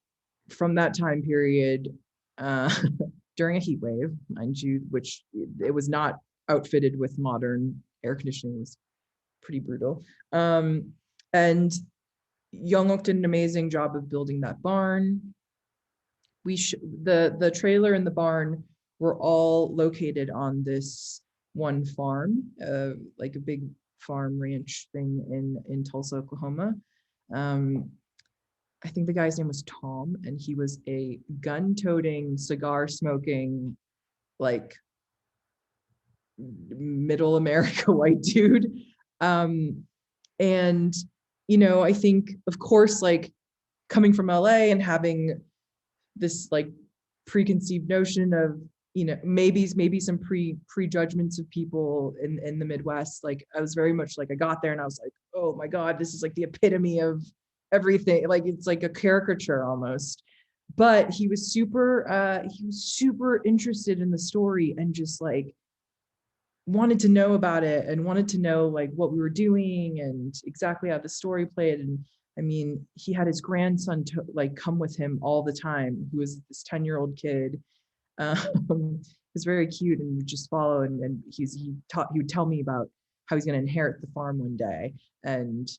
from that time period during a heat wave, mind you, which it was not outfitted with modern air conditioning. It was pretty brutal. And Young did an amazing job of building that barn. The trailer and the barn were all located on this one farm, like a big farm ranch thing in Tulsa, Oklahoma. I think the guy's name was Tom, and he was a gun-toting, cigar-smoking, like middle America white dude. And I think, of course, like coming from LA and having this like preconceived notion of maybe some prejudgments of people in the Midwest. Like I was very much like, I got there and I was like, oh my God, this is like the epitome of everything. Like it's like a caricature almost. But he was super interested in the story and just like wanted to know about it and wanted to know like what we were doing and exactly how the story played. And I mean, he had his grandson like come with him all the time, who was this 10-year-old kid. It's very cute and would just follow. And he would tell me about how he's going to inherit the farm one day. And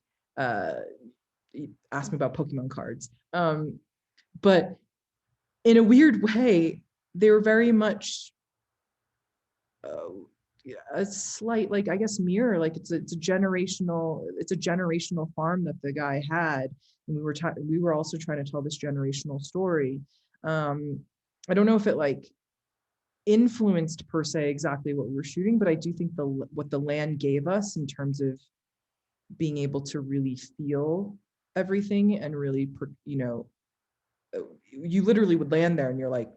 he asked me about Pokemon cards. But in a weird way, they were very much a slight, like, I guess, mirror. Like it's a generational farm that the guy had, and we were also trying to tell this generational story. I don't know if it like influenced per se exactly what we were shooting, but I do think what the land gave us in terms of being able to really feel everything and really, you literally would land there and you're like,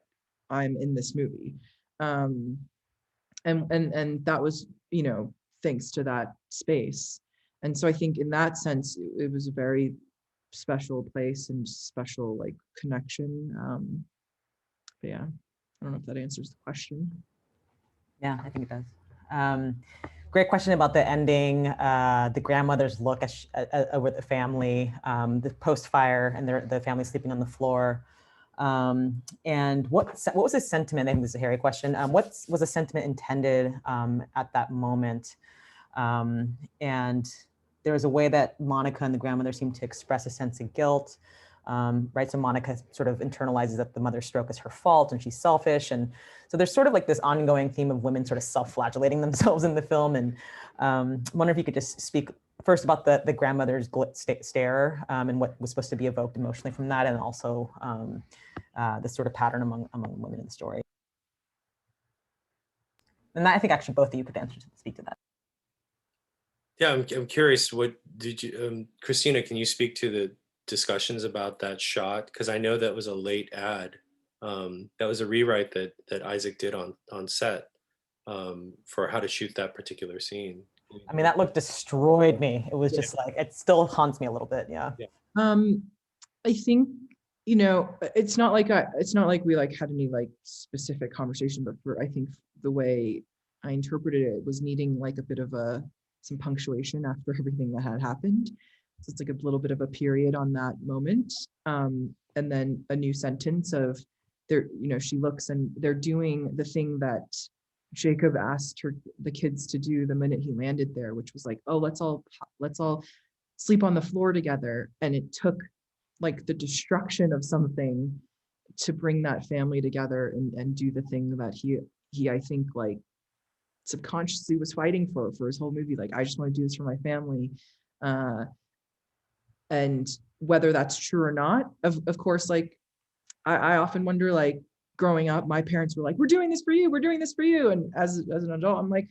I'm in this movie. And that was, thanks to that space. And so I think in that sense, it was a very special place and special like connection. But yeah, I don't know if that answers the question. Yeah, I think it does. Great question about the ending, the grandmother's look with the family, the post-fire and the family sleeping on the floor. And what was the sentiment? I think this is a hairy question. What was the sentiment intended at that moment? And there was a way that Monica and the grandmother seemed to express a sense of guilt, right? So Monica sort of internalizes that the mother's stroke is her fault and she's selfish. And so there's sort of like this ongoing theme of women sort of self-flagellating themselves in the film. And I wonder if you could just speak first about the grandmother's stare and what was supposed to be evoked emotionally from that, and also this sort of pattern among women in the story. And that, I think actually both of you could speak to that. Yeah, I'm curious, what did you, Christina, can you speak to the discussions about that shot? Because I know that was a late ad. That was a rewrite that Isaac did on set for how to shoot that particular scene. I mean, that look destroyed me. It was just like, it still haunts me a little bit. Yeah. I think, it's not like we like had any like specific conversation, but I think the way I interpreted it was needing like a bit of some punctuation after everything that had happened. So it's like a little bit of a period on that moment. And then a new sentence of she looks and they're doing the thing that Jacob asked the kids to do the minute he landed there, which was like, oh, let's all sleep on the floor together. And it took like the destruction of something to bring that family together and do the thing that he I think like subconsciously was fighting for his whole movie. Like, I just want to do this for my family. And whether that's true or not. Of course, like I often wonder, like growing up, my parents were like, we're doing this for you, we're doing this for you. And as an adult, I'm like,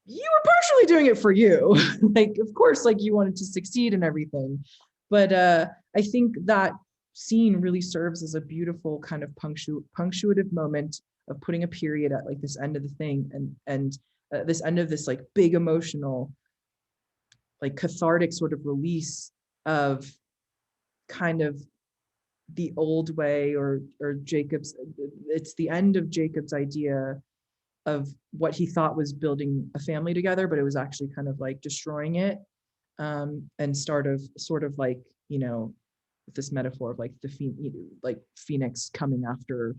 you were partially doing it for you. Like, of course, like you wanted to succeed and everything. But I think that scene really serves as a beautiful kind of punctuative moment of putting a period at like this end of the thing, and this end of this like big emotional, like cathartic sort of release of kind of the old way, or Jacob's, it's the end of Jacob's idea of what he thought was building a family together, but it was actually kind of like destroying it. And sort of like, you know, this metaphor of like like Phoenix coming after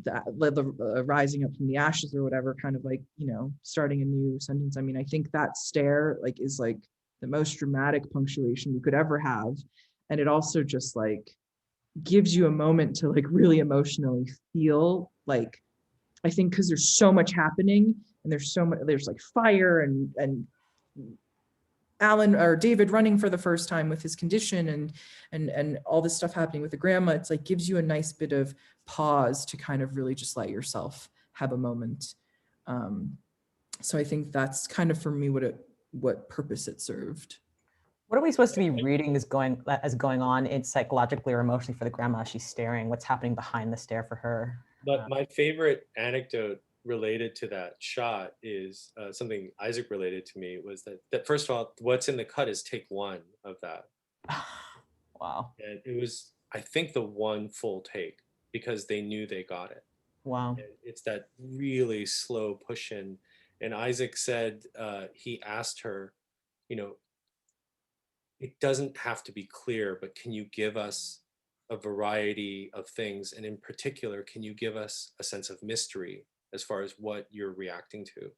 the rising up from the ashes or whatever, kind of like, you know, starting a new sentence. I mean, I think that stare like is like the most dramatic punctuation you could ever have. And it also just like gives you a moment to like really emotionally feel, like, I think because there's so much happening, and there's so much, there's like fire and Alan or David running for the first time with his condition, and all this stuff happening with the grandma. It's like gives you a nice bit of pause to kind of really just let yourself have a moment. So I think that's kind of for me what purpose it served. What are we supposed to be reading as going on in psychologically or emotionally for the grandma as she's staring? What's happening behind the stare for her? But my favorite anecdote related to that shot is something Isaac related to me, was that first of all, what's in the cut is take one of that. Wow. And it was, I think, the one full take, because they knew they got it. Wow. And it's that really slow push in. And Isaac said, he asked her, you know, it doesn't have to be clear, but can you give us a variety of things? And in particular, can you give us a sense of mystery as far as what you're reacting to?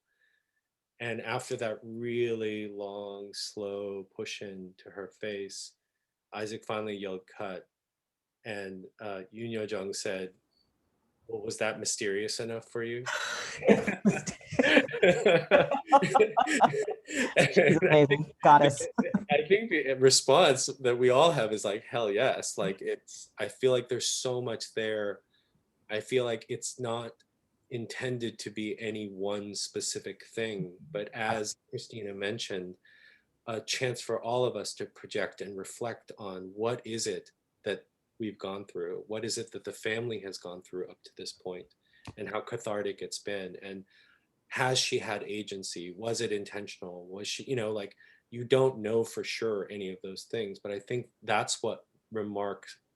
And after that really long, slow push in to her face, Isaac finally yelled cut. And Yoon Yo-jung said, well, was that mysterious enough for you? She's amazing. Goddess. I think the response that we all have is like, hell yes. Like, I feel like there's so much there. I feel like it's not intended to be any one specific thing, but as Christina mentioned, a chance for all of us to project and reflect on what is it that we've gone through? What is it that the family has gone through up to this point, and how cathartic it's been? And has she had agency? Was it intentional? Was she, you know, like, you don't know for sure any of those things, but I think that's what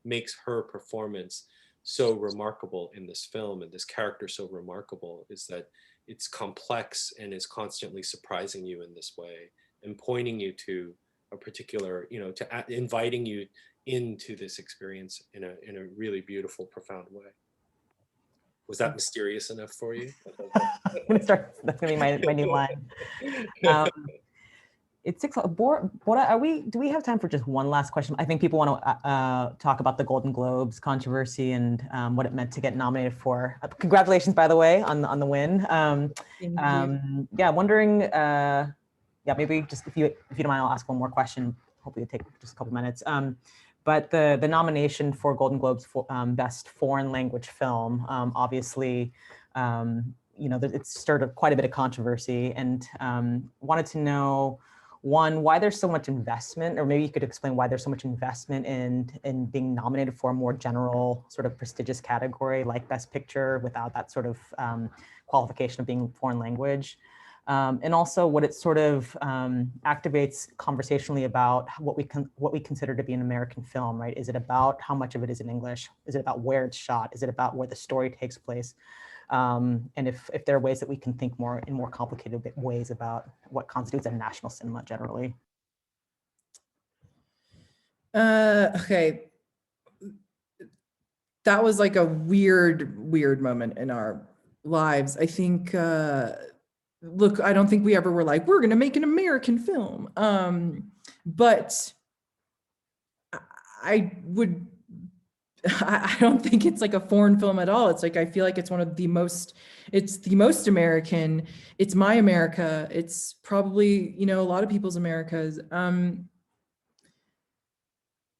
makes her performance so remarkable in this film, and this character so remarkable, is that it's complex and is constantly surprising you in this way, and pointing you to a particular, you know, inviting you into this experience in a really beautiful, profound way. Was that mysterious enough for you? I'm gonna start. That's gonna be my new line. It's 6 o'clock. Bora, do we have time for just one last question? I think people want to talk about the Golden Globes controversy and what it meant to get nominated for. Congratulations, by the way, on the win. Yeah, wondering. Yeah, maybe just if you don't mind, I'll ask one more question. Hopefully, it'll take just a couple minutes. But the nomination for Golden Globes for Best Foreign Language Film, obviously, you know, it's stirred up quite a bit of controversy, and wanted to know, one, why there's so much investment, or maybe you could explain why there's so much investment in being nominated for a more general sort of prestigious category like Best Picture without that sort of qualification of being foreign language. And also what it sort of activates conversationally about what we consider to be an American film, right? Is it about how much of it is in English? Is it about where it's shot? Is it about where the story takes place? And if there are ways that we can think in more complicated ways about what constitutes a national cinema generally. Okay. That was like a weird moment in our lives. I think, look, I don't think we ever were like, we're going to make an American film. But I don't think it's like a foreign film at all. It's like, I feel like it's it's the most American. It's my America. It's probably, you know, a lot of people's Americas.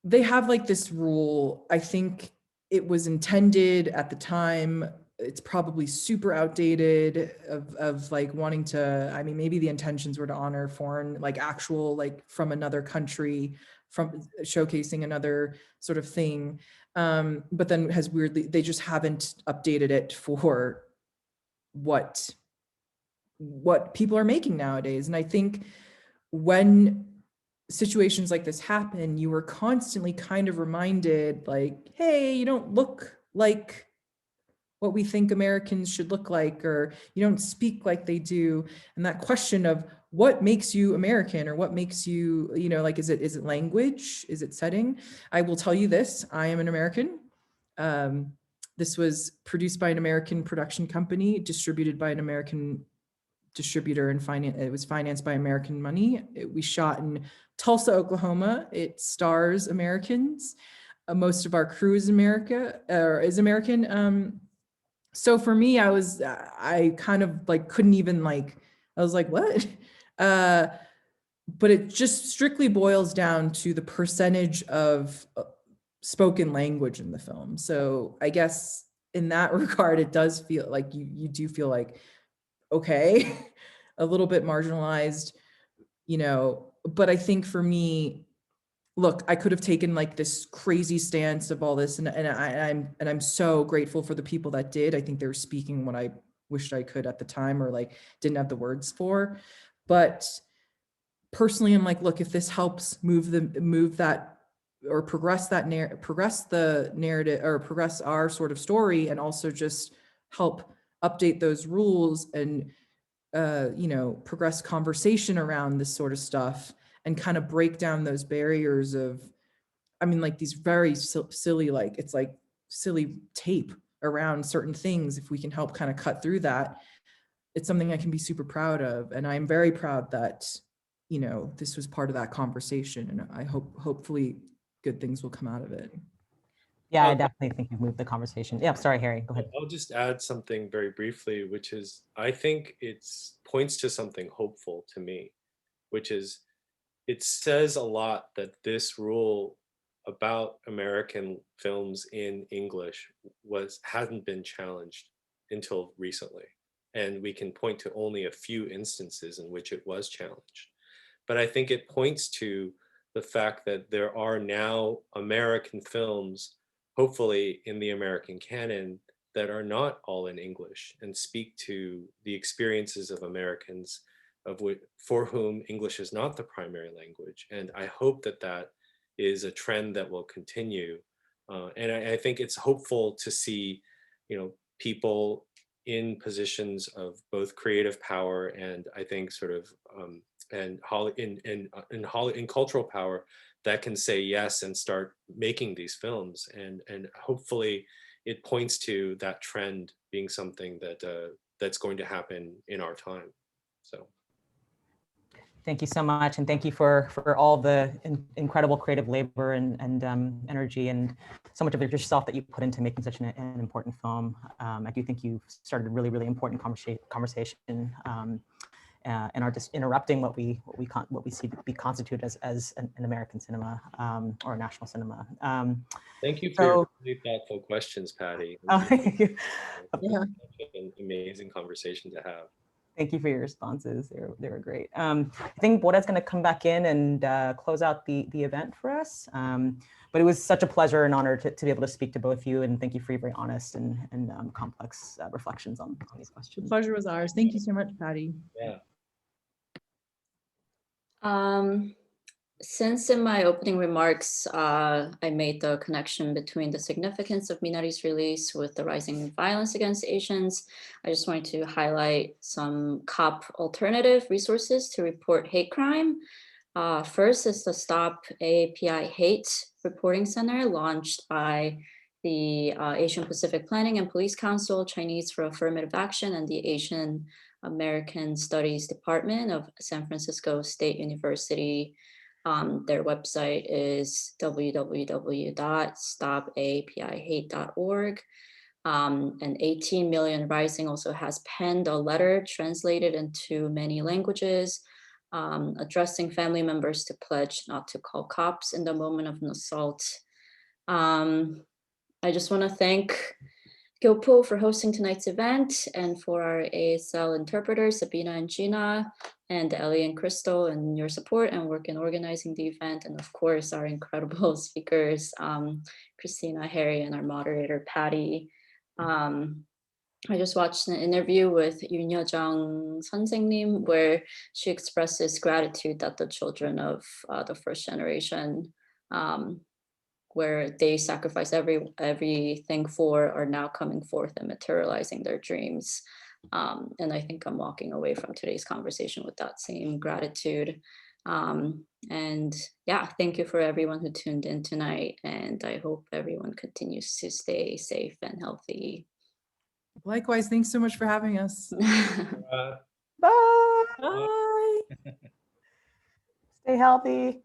they have like this rule. I think it was intended at the time. It's probably super outdated of like wanting to, I mean, maybe the intentions were to honor foreign, like actual, like from another country, from showcasing another sort of thing. But then has weirdly, they just haven't updated it for what people are making nowadays. And I think when situations like this happen, you were constantly kind of reminded like, hey, you don't look like what we think Americans should look like, or you don't speak like they do. And that question of what makes you American, or what makes you, you know, like, is it language? Is it setting? I will tell you this, I am an American. This was produced by an American production company, distributed by an American distributor, and it was financed by American money. We shot in Tulsa, Oklahoma. It stars Americans. Most of our crew is American. So for me, I kind of like couldn't even like, I was like, what? But it just strictly boils down to the percentage of spoken language in the film. So I guess in that regard, it does feel like you do feel like, okay, a little bit marginalized, you know. But I think for me, look, I could have taken like this crazy stance of all this, and I'm so grateful for the people that did. I think they were speaking what I wished I could at the time, or like didn't have the words for. But personally, I'm like, look, if this helps move that, or progress the narrative, or progress our sort of story, and also just help update those rules, and you know, progress conversation around this sort of stuff, and kind of break down those barriers of, I mean, like these very silly, like it's like silly tape around certain things. If we can help kind of cut through that, it's something I can be super proud of. And I'm very proud that, you know, this was part of that conversation, and I hopefully good things will come out of it. Yeah, I definitely think you've moved the conversation. Yeah, sorry, Harry, go ahead. I'll just add something very briefly, which is, I think it points to something hopeful to me, which is, it says a lot that this rule about American films in English hadn't been challenged until recently. And we can point to only a few instances in which it was challenged. But I think it points to the fact that there are now American films, hopefully in the American canon, that are not all in English and speak to the experiences of Americans for whom English is not the primary language. And I hope that that is a trend that will continue. And I think it's hopeful to see, you know, people in positions of both creative power and, I think, sort of in cultural power, that can say yes and start making these films. And hopefully it points to that trend being something that that's going to happen in our time. So. Thank you so much, and thank you for all the incredible creative labor and energy, and so much of yourself that you put into making such an important film. I do think you've started a really, really important conversation, and are just interrupting what we see to be constituted as an American cinema, or a national cinema. Thank you for your really thoughtful questions, Patty. Thank you. Yeah. An amazing conversation to have. Thank you for your responses. They were great. I think Bora's going to come back in and close out the event for us. But it was such a pleasure and honor to be able to speak to both of you, and thank you for your very honest and complex reflections on these questions. The pleasure was ours. Thank you so much, Patty. Yeah. Since in my opening remarks, I made the connection between the significance of Minari's release with the rising violence against Asians, I just wanted to highlight some COP alternative resources to report hate crime. First is the Stop AAPI Hate Reporting Center, launched by the Asian Pacific Planning and Police Council, Chinese for Affirmative Action, and the Asian American Studies Department of San Francisco State University. Their website is www.stopaaphate.org. And 18 Million Rising also has penned a letter translated into many languages, addressing family members to pledge not to call cops in the moment of an assault. I just want to thank GYOPO for hosting tonight's event, and for our ASL interpreters, Sabina and Gina, and Ellie and Crystal, and your support and work in organizing the event. And of course, our incredible speakers, Christina, Harry, and our moderator, Patty. I just watched an interview with Yoon 선생님 where she expresses gratitude that the children of the first generation, where they sacrifice everything for, are now coming forth and materializing their dreams. And I think I'm walking away from today's conversation with that same gratitude. And yeah, thank you for everyone who tuned in tonight. And I hope everyone continues to stay safe and healthy. Likewise, thanks so much for having us. Uh, Bye. Bye. Stay healthy.